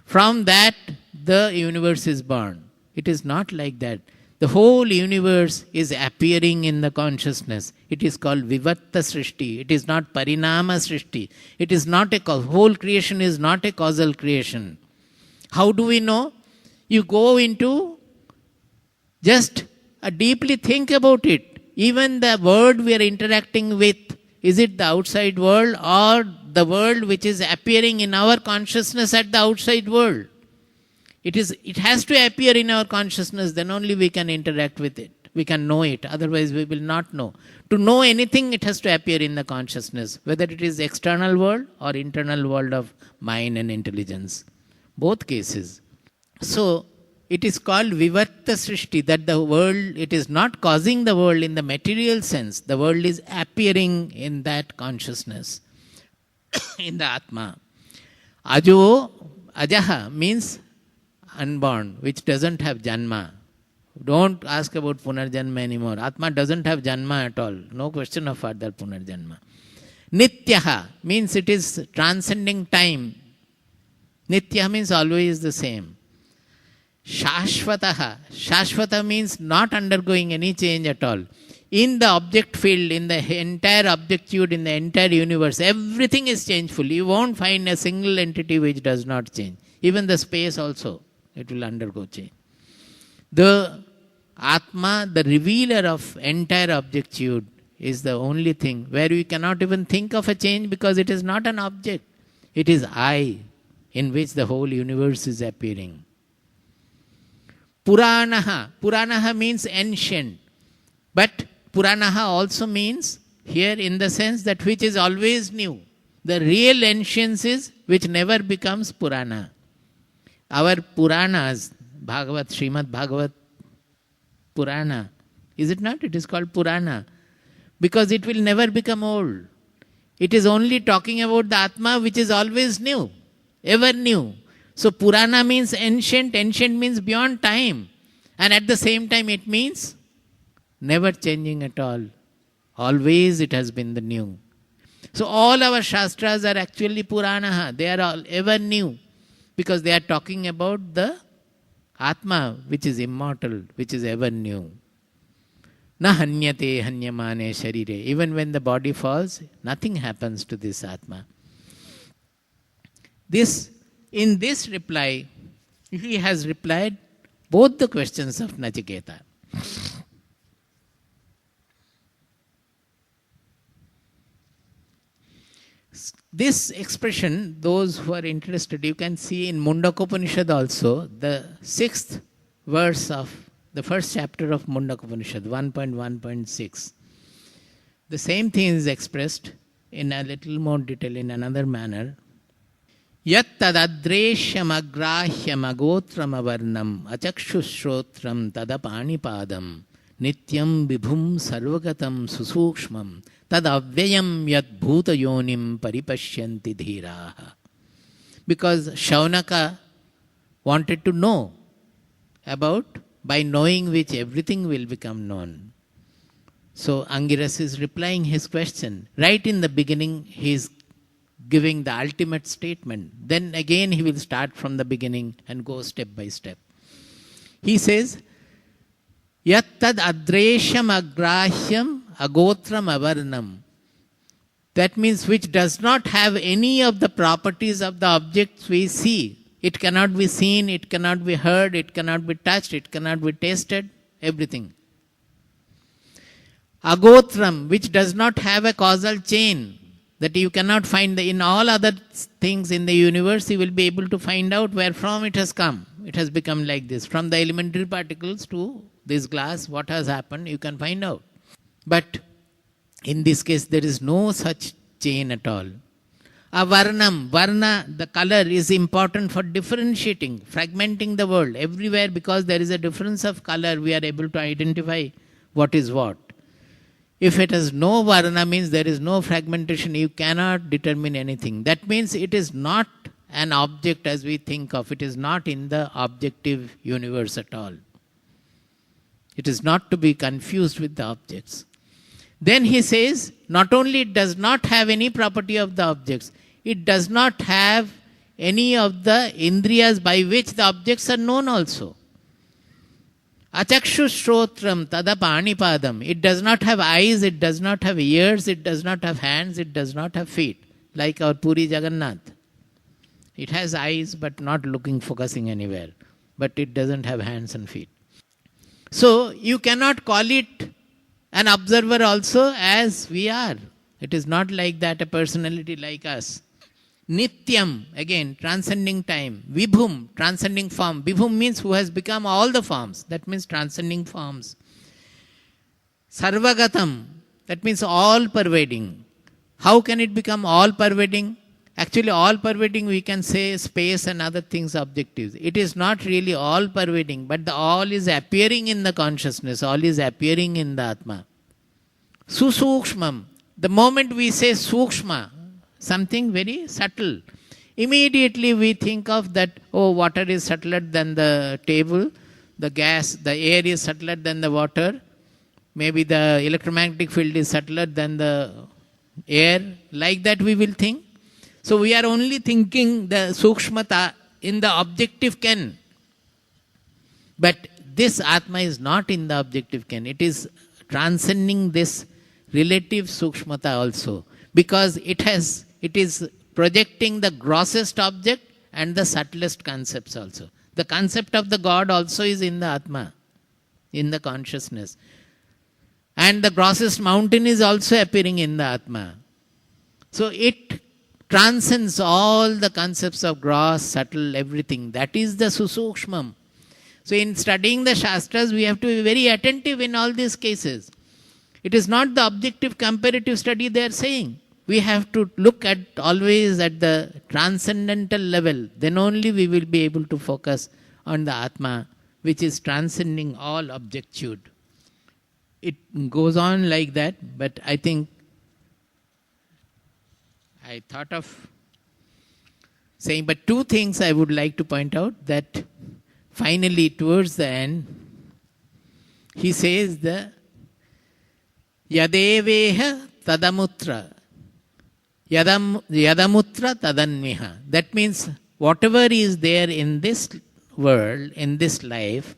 [SPEAKER 1] From that, the universe is born. It is not like that. The whole universe is appearing in the consciousness. It is called Vivatta Srishti. It is not Parinama Srishti. It is not whole creation is not a causal creation. How do we know? You go into just deeply think about it. Even the world we are interacting with, is it the outside world or the world which is appearing in our consciousness at the outside world? It has to appear in our consciousness, then only we can interact with it. We can know it, otherwise we will not know. To know anything, it has to appear in the consciousness, whether it is external world or internal world of mind and intelligence. Both cases. So, it is called Vivatta Srishti, that the world, it is not causing the world in the material sense. The world is appearing in that consciousness, in the Atma. Ajaha means unborn, which doesn't have janma. Don't ask about punarjanma anymore. Atma doesn't have janma at all. No question of further punarjanma. Nityaha means it is transcending time. Nitya means always the same. Shashvataha. Shashvata means not undergoing any change at all. In the object field, in the entire objectitude, in the entire universe, everything is changeful. You won't find a single entity which does not change. Even the space also, it will undergo change. The Atma, the revealer of entire objectitude, is the only thing where we cannot even think of a change because it is not an object. It is I, in which the whole universe is appearing. Puranaha. Puranaha means ancient. But Puranaha also means here in the sense that which is always new. The real ancience is which never becomes Purana. Our Puranas, Bhagavat, Srimad Bhagavat Purana, is it not? It is called Purana. Because it will never become old. It is only talking about the Atma which is always new, ever new. So Purana means ancient, ancient means beyond time. And at the same time it means never changing at all. Always it has been the new. So all our Shastras are actually Puranaha. They are all ever new. Because they are talking about the Atma which is immortal, which is ever new. Na hanyate hanyamane sharire. Even when the body falls, nothing happens to this Atma. In this reply, he has replied both the questions of Nachiketa. This expression, those who are interested, you can see in Kathopanishad also, the 6th verse of the first chapter of Kathopanishad, 1.1.6. The same thing is expressed in a little more detail in another manner. Yat tadadreshyam agrahyam agotram avarnam achakshushotram tadapanipadam nityam vibhum sarvagatam susukshmam tadavyayam yat bhutayonim paripashyanti dhiraha. Because Shaunaka wanted to know about, by knowing which everything will become known. So Angiras is replying his question. Right in the beginning, he is giving the ultimate statement. Then again he will start from the beginning and go step by step. He says, Yat tad adresham agrahyam agotram avarnam. That means which does not have any of the properties of the objects we see. It cannot be seen, it cannot be heard, it cannot be touched, it cannot be tasted, everything. Agotram, which does not have a causal chain, that you cannot find in all other things in the universe, you will be able to find out where from it has come. It has become like this. From the elementary particles to this glass, what has happened, you can find out. But in this case, there is no such chain at all. A varna, the color is important for differentiating, fragmenting the world. Everywhere, because there is a difference of color, we are able to identify what is what. If it has no varna, means there is no fragmentation, you cannot determine anything. That means it is not an object as we think of. It is not in the objective universe at all. It is not to be confused with the objects. Then he says, not only it does not have any property of the objects, it does not have any of the indriyas by which the objects are known also. Achakshu shrotram tadapanipadam. It does not have eyes, it does not have ears, it does not have hands, it does not have feet. Like our Puri Jagannath. It has eyes but not looking, focusing anywhere. But it doesn't have hands and feet. So you cannot call it an observer also as we are. It is not like that, a personality like us. Nityam, again, transcending time. Vibhum, transcending form. Vibhum means who has become all the forms. That means transcending forms. Sarvagatam, that means all pervading. How can it become all pervading? Actually, all pervading we can say space and other things objectives. It is not really all pervading, but the all is appearing in the consciousness. All is appearing in the Atma. Susukshmam. The moment we say sukshma, something very subtle, immediately we think of that, oh, water is subtler than the table, the gas, the air is subtler than the water, maybe the electromagnetic field is subtler than the air, like that we will think. So we are only thinking the sukshmata in the objective ken. But this Atma is not in the objective ken. It is transcending this relative sukshmata also. Because it is projecting the grossest object and the subtlest concepts also. The concept of the God also is in the Atma, in the consciousness. And the grossest mountain is also appearing in the Atma. So it transcends all the concepts of gross, subtle, everything. That is the susukshmam. So in studying the Shastras, we have to be very attentive in all these cases. It is not the objective comparative study they are saying. We have to look at always at the transcendental level. Then only we will be able to focus on the Atma, which is transcending all objectude. It goes on like that, but I think I thought of saying, but two things I would like to point out, that finally towards the end, he says the Yadeveha tadamutra. Yadamutra tadanmiha. That means whatever is there in this world, in this life,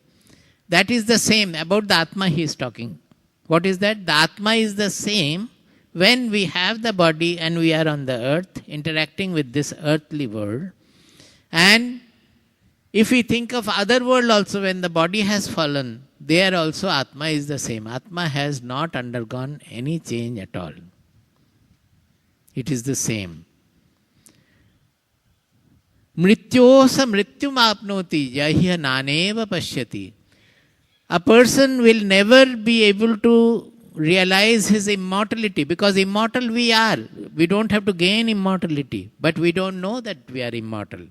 [SPEAKER 1] that is the same. About the Atma he is talking. What is that? The Atma is the same when we have the body and we are on the earth, interacting with this earthly world. And if we think of other world also, when the body has fallen, there also Atma is the same. Atma has not undergone any change at all. It is the same. Mrityosa mrityum apnoti yahya naneva pashyati. A person will never be able to realize his immortality, because immortal we are. We don't have to gain immortality, but we don't know that we are immortal.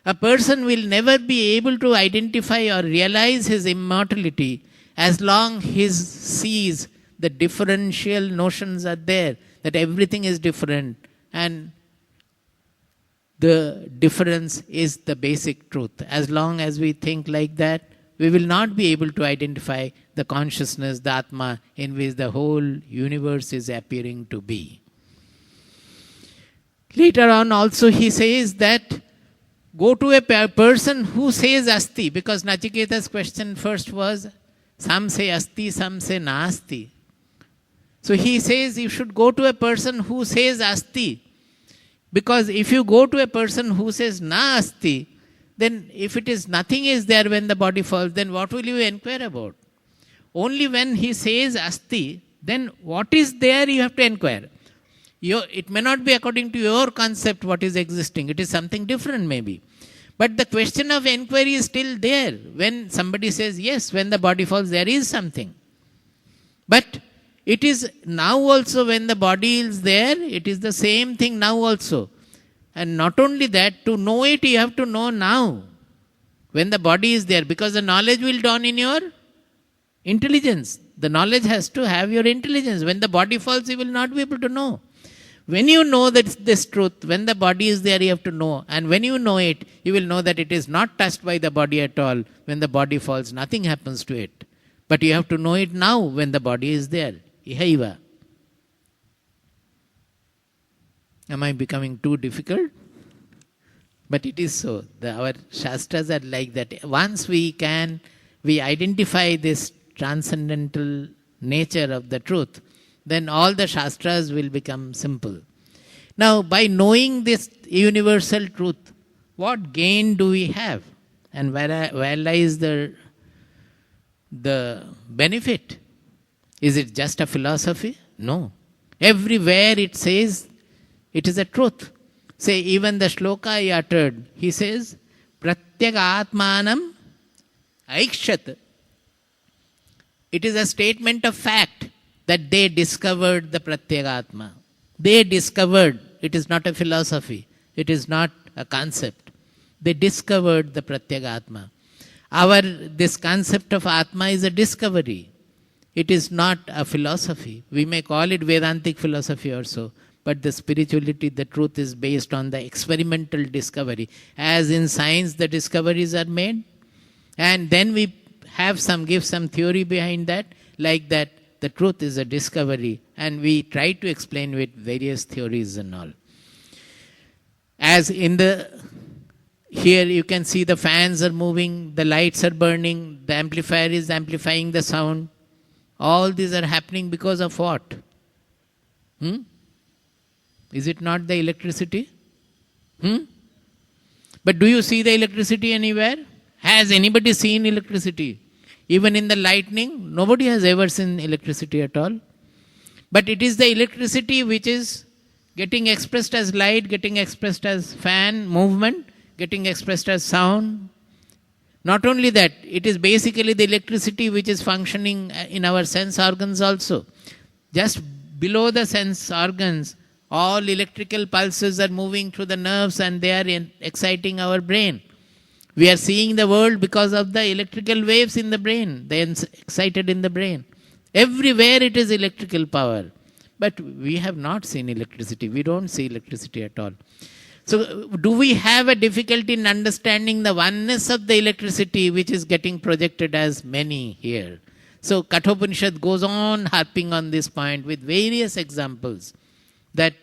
[SPEAKER 1] A person will never be able to identify or realize his immortality as long he sees the differential notions are there, that everything is different and the difference is the basic truth. As long as we think like that, we will not be able to identify the consciousness, the Atma, in which the whole universe is appearing to be. Later on also he says that go to a person who says Asti, because Nachiketa's question first was, some say Asti, some say Nasti. So he says you should go to a person who says Asti, because if you go to a person who says Na Asti, then if it is nothing is there when the body falls, then what will you inquire about? Only when he says Asti, then what is there you have to inquire. It may not be according to your concept what is existing. It is something different maybe. But the question of inquiry is still there. When somebody says, yes, when the body falls, there is something. But it is now also when the body is there, it is the same thing now also. And not only that, to know it, you have to know now, when the body is there, because the knowledge will dawn in your intelligence. The knowledge has to have your intelligence. When the body falls, you will not be able to know. When you know that this truth, when the body is there, you have to know. And when you know it, you will know that it is not touched by the body at all. When the body falls, nothing happens to it. But you have to know it now when the body is there. Ihaiva. Am I becoming too difficult? But it is so. Our Shastras are like that. Once we identify this transcendental nature of the truth, then all the Shastras will become simple. Now, by knowing this universal truth, what gain do we have? And where lies the benefit? Is it just a philosophy? No. Everywhere it says it is a truth. Say, even the shloka I uttered, he says, Pratyaka Atmanam Aikshat. It is a statement of fact that they discovered the Pratyaka Atma. They discovered, it is not a philosophy, it is not a concept. They discovered the Pratyaka Atma. This concept of Atma is a discovery. It is not a philosophy. We may call it Vedantic philosophy or so. But the spirituality, the truth is based on the experimental discovery. As in science, the discoveries are made. And then we give some theory behind that. Like that, the truth is a discovery. And we try to explain with various theories and all. As here you can see the fans are moving, the lights are burning, the amplifier is amplifying the sound. All these are happening because of what? Is it not the electricity? But do you see the electricity anywhere? Has anybody seen electricity? Even in the lightning, nobody has ever seen electricity at all. But it is the electricity which is getting expressed as light, getting expressed as fan movement, getting expressed as sound. Not only that, it is basically the electricity which is functioning in our sense organs also. Just below the sense organs, all electrical pulses are moving through the nerves and they are exciting our brain. We are seeing the world because of the electrical waves in the brain. They are excited in the brain. Everywhere it is electrical power. But we have not seen electricity. We don't see electricity at all. So do we have a difficulty in understanding the oneness of the electricity which is getting projected as many here? So Kathopanishad goes on harping on this point with various examples. That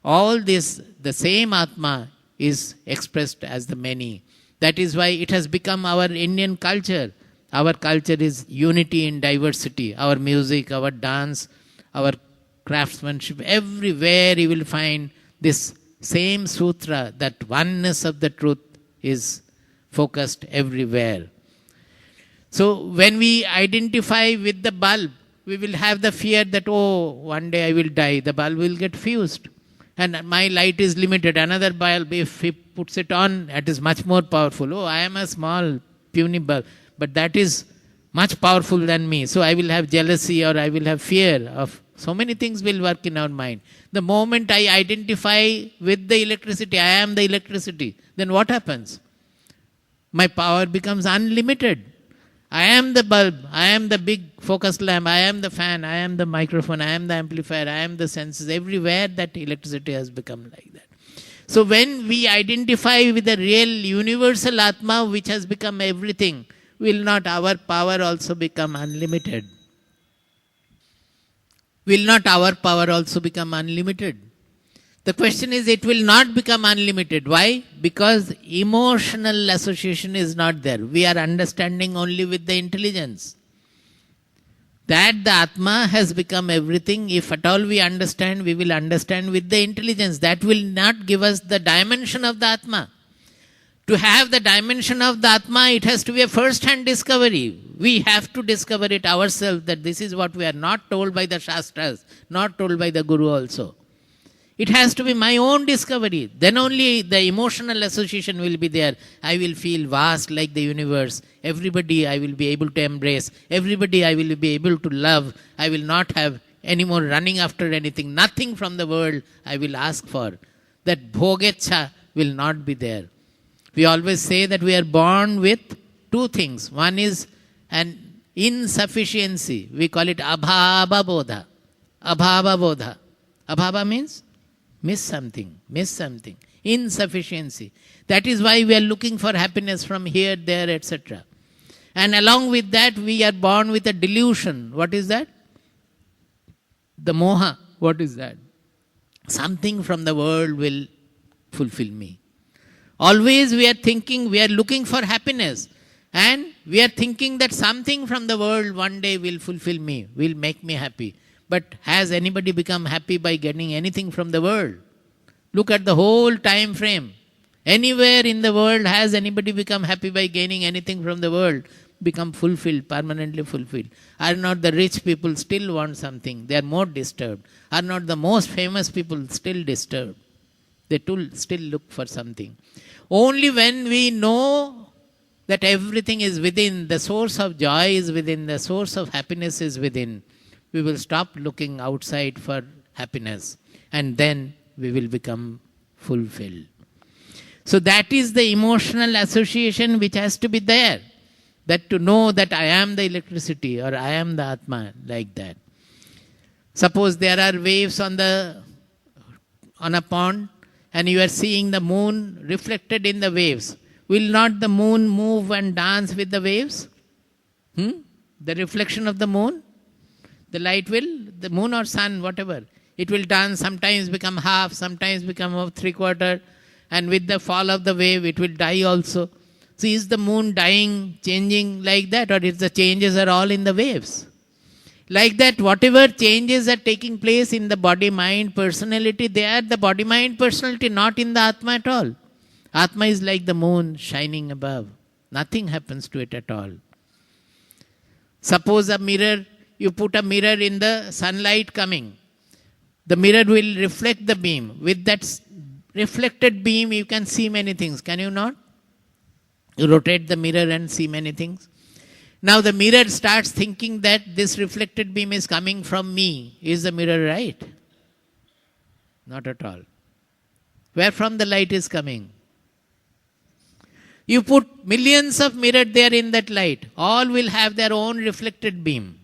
[SPEAKER 1] all this, the same Atma is expressed as the many. That is why it has become our Indian culture. Our culture is unity in diversity. Our music, our dance, our craftsmanship, everywhere you will find this same sutra, that oneness of the truth is focused everywhere. So when we identify with the bulb, we will have the fear that, one day I will die, the bulb will get fused. And my light is limited. Another bulb, if he puts it on, it is much more powerful. I am a small, puny bulb, but that is much powerful than me. So I will have jealousy or I will have fear of, so many things will work in our mind. The moment I identify with the electricity, I am the electricity, then what happens? My power becomes unlimited. I am the bulb, I am the big focus lamp, I am the fan, I am the microphone, I am the amplifier, I am the senses. Everywhere that electricity has become like that. So when we identify with the real universal Atma which has become everything, will not our power also become unlimited? Will not our power also become unlimited? The question is, it will not become unlimited. Why? Because emotional association is not there. We are understanding only with the intelligence. That the Atma has become everything. If at all we understand, we will understand with the intelligence. That will not give us the dimension of the Atma. To have the dimension of the Atma, it has to be a first-hand discovery. We have to discover it ourselves, that this is what we are not told by the Shastras, not told by the Guru also. It has to be my own discovery. Then only the emotional association will be there. I will feel vast like the universe. Everybody I will be able to embrace. Everybody I will be able to love. I will not have any more running after anything. Nothing from the world I will ask for. that bhogecha will not be there. We always say that we are born with two things. One is an insufficiency. We call it abhava bodha. Abhava bodha. Abhava means miss something. Insufficiency. That is why we are looking for happiness from here, there, etc. And along with that, we are born with a delusion. What is that? The moha. What is that? Something from the world will fulfill me. Always we are thinking, we are looking for happiness. And we are thinking that something from the world one day will fulfill me, will make me happy. But has anybody become happy by getting anything from the world? Look at the whole time frame. Anywhere in the world has anybody become happy by gaining anything from the world? Become fulfilled, permanently fulfilled. Are not the rich people still want something? They are more disturbed. Are not the most famous people still disturbed? They still look for something. Only when we know that everything is within, the source of joy is within, the source of happiness is within, we will stop looking outside for happiness. And then we will become fulfilled. So that is the emotional association which has to be there. That to know that I am the electricity or I am the Atma, like that. Suppose there are waves on a pond and you are seeing the moon reflected in the waves. Will not the moon move and dance with the waves? The reflection of the moon? The light will, the moon or sun, whatever. It will dance, sometimes become half, sometimes become 3/4. And with the fall of the wave, it will die also. So is the moon dying, changing like that, or is the changes are all in the waves? Like that, whatever changes are taking place in the body, mind, personality, they are the body, mind, personality, not in the Atma at all. Atma is like the moon shining above. Nothing happens to it at all. Suppose a mirror, you put a mirror in the sunlight coming. The mirror will reflect the beam. With that reflected beam, you can see many things. Can you not? You rotate the mirror and see many things. Now the mirror starts thinking that this reflected beam is coming from me. Is the mirror right? Not at all. Where from the light is coming? You put millions of mirrors there in that light. All will have their own reflected beam.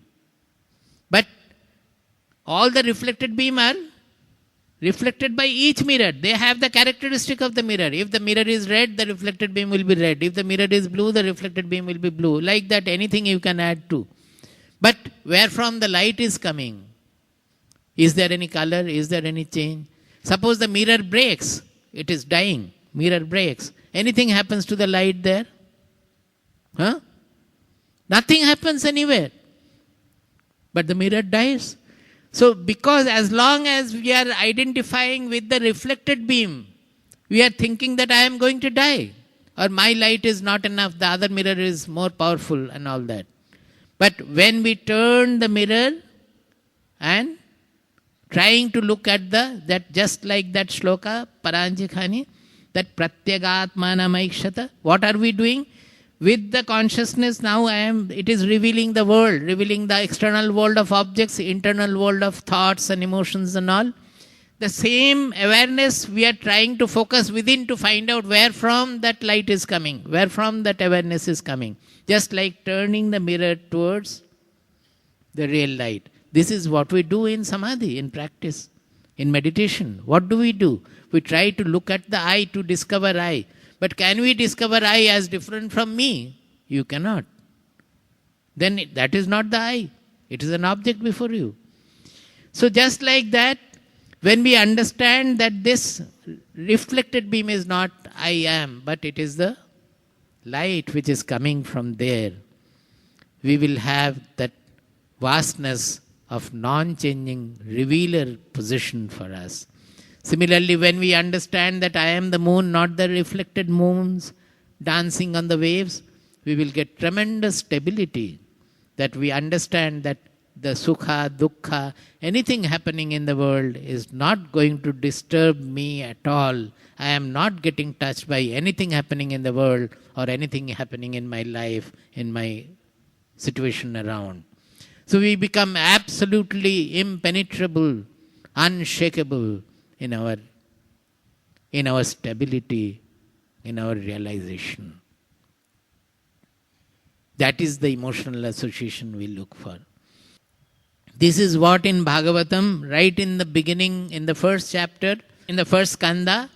[SPEAKER 1] But all the reflected beam are reflected by each mirror. They have the characteristic of the mirror. If the mirror is red, the reflected beam will be red. If the mirror is blue, the reflected beam will be blue. Like that, anything you can add to. But where from the light is coming? Is there any color? Is there any change? Suppose the mirror breaks. It is dying. Mirror breaks. Anything happens to the light there? Nothing happens anywhere. But the mirror dies. So, because as long as we are identifying with the reflected beam, we are thinking that I am going to die. Or my light is not enough, the other mirror is more powerful and all that. But when we turn the mirror and trying to look at that just like that shloka, Paranjikhani, that pratyagatmanamaikshata, what are we doing? With the consciousness now it is revealing the world, revealing the external world of objects, internal world of thoughts and emotions and all. The same awareness we are trying to focus within to find out where from that light is coming, where from that awareness is coming. Just like turning the mirror towards the real light. This is what we do in samadhi, in practice, in meditation. What do? We try to look at the I to discover I. But can we discover I as different from me? You cannot. Then that is not the I. It is an object before you. So just like that, when we understand that this reflected beam is not I am, but it is the light which is coming from there, we will have that vastness of non-changing revealer position for us. Similarly, when we understand that I am the moon, not the reflected moons dancing on the waves, we will get tremendous stability. That we understand that the sukha, dukkha, anything happening in the world is not going to disturb me at all. I am not getting touched by anything happening in the world or anything happening in my life, in my situation around. So we become absolutely impenetrable, unshakable in our in our stability, in our realization. That is the emotional association we look for. This is what in Bhagavatam, right in the beginning, in the first chapter, in the first skanda,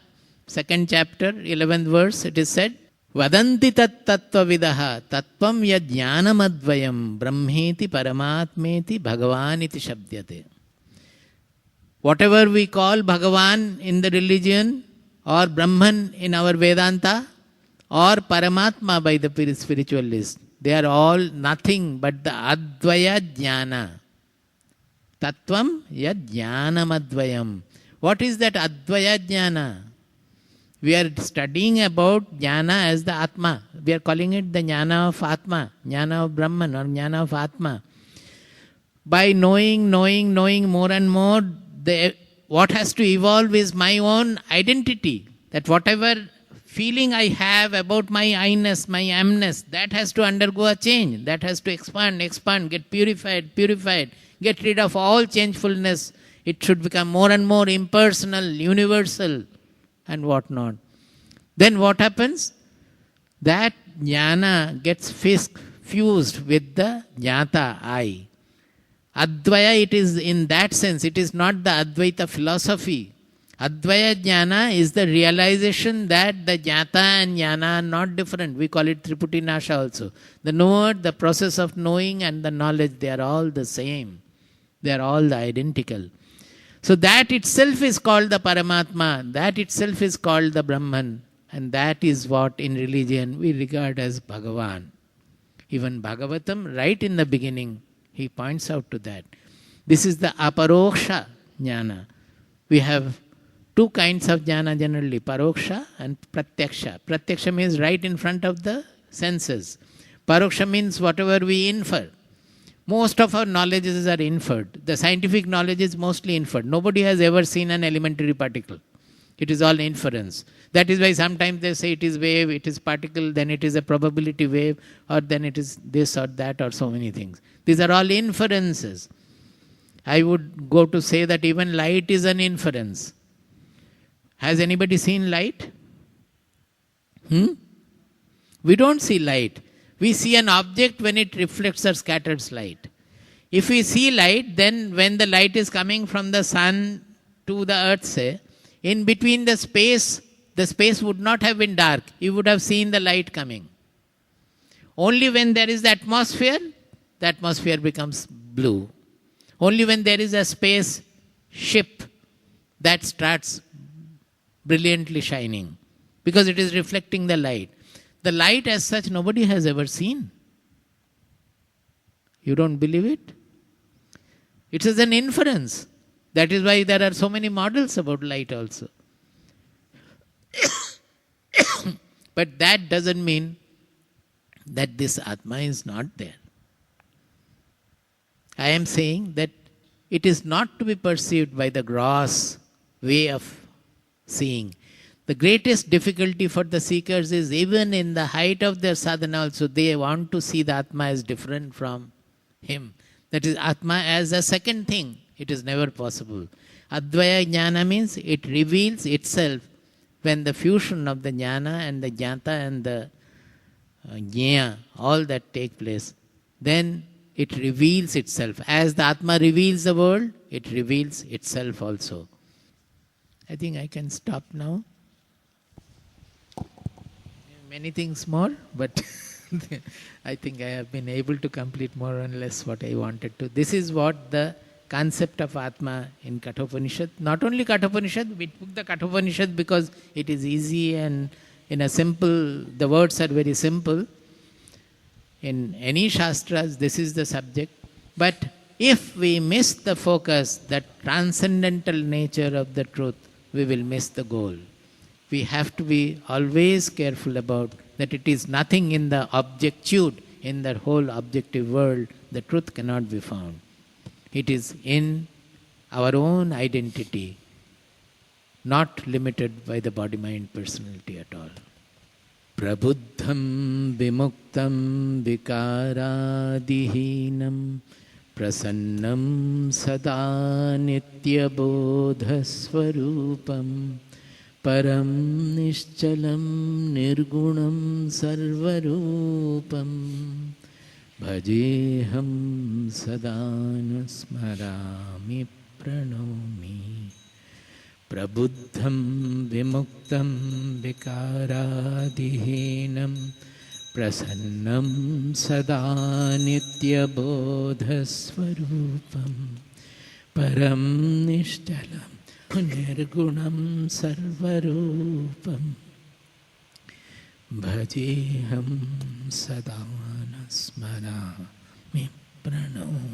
[SPEAKER 1] second chapter, 11th verse, it is said, Vadanti tat tattva vidaha tattvam yad jnanamadvayam brahmeti paramatmeti bhagavaniti shabdyate. Whatever we call Bhagavan in the religion, or Brahman in our Vedanta, or Paramatma by the spiritualists, they are all nothing but the Advaya Jnana. Tattvam yad Jnanamadvayam. What is that Advaya Jnana? We are studying about Jnana as the Atma. We are calling it the Jnana of Atma, Jnana of Brahman or Jnana of Atma. By knowing more and more, what has to evolve is my own identity. That whatever feeling I have about my I-ness, my amness, that has to undergo a change. That has to expand, get purified, get rid of all changefulness. It should become more and more impersonal, universal, and whatnot. Then what happens? That jnana gets fused with the jnata, I. Advaya, it is in that sense, it is not the Advaita philosophy. Advaya jnana is the realization that the jnata and jnana are not different. We call it Triputi Nasha also. The knower, the process of knowing and the knowledge, they are all the same. They are all identical. So that itself is called the Paramatma. That itself is called the Brahman. And that is what in religion we regard as Bhagavan. Even Bhagavatam, right in the beginning, he points out to that. This is the aparoksha jnana. We have two kinds of jnana generally, paroksha and pratyaksha. Pratyaksha means right in front of the senses. Paroksha means whatever we infer. Most of our knowledges are inferred. The scientific knowledge is mostly inferred. Nobody has ever seen an elementary particle. It is all inference. That is why sometimes they say it is wave, it is particle, then it is a probability wave, or then it is this or that, or so many things. These are all inferences. I would go to say that even light is an inference. Has anybody seen light? We don't see light. We see an object when it reflects or scatters light. If we see light, then when the light is coming from the sun to the earth, say, in between the space would not have been dark. You would have seen the light coming. Only when there is the atmosphere becomes blue. Only when there is a space ship, that starts brilliantly shining, because it is reflecting the light. The light as such nobody has ever seen. You don't believe it? It is an inference. That is why there are so many models about light also. But that doesn't mean that this Atma is not there. I am saying that it is not to be perceived by the gross way of seeing. The greatest difficulty for the seekers is even in the height of their sadhana also, they want to see the Atma as different from him. That is Atma as a second thing. It is never possible. Advaya jnana means it reveals itself when the fusion of the jnana and the jnata and the jnaya, all that take place. Then it reveals itself. As the Atma reveals the world, it reveals itself also. I think I can stop now. Many things more, but I think I have been able to complete more or less what I wanted to. This is what the concept of Atma in Kathopanishad. Not only Kathopanishad, we took the Kathopanishad because it is easy and in a simple, the words are very simple. In any Shastras, this is the subject. But if we miss the focus, that transcendental nature of the truth, we will miss the goal. We have to be always careful about that it is nothing in the objectude, in the whole objective world, the truth cannot be found. It is in our own identity, not limited by the body-mind personality at all. Prabuddham vimuktam vikaradihinam prasannam sada nitya bodha swarupam परं निश्चलं निर्गुणं सर्वरूपं भजेऽहं सदा न स्मरामि प्रणौमि प्रबुद्धं विमुक्तं विकारादिहीनं प्रसन्नं सदा नित्यबोधस्वरूपं परं निश्चलं निर्गुणं सर्वरूपं भजेऽहं सदा न स्मरामि प्रणौमि.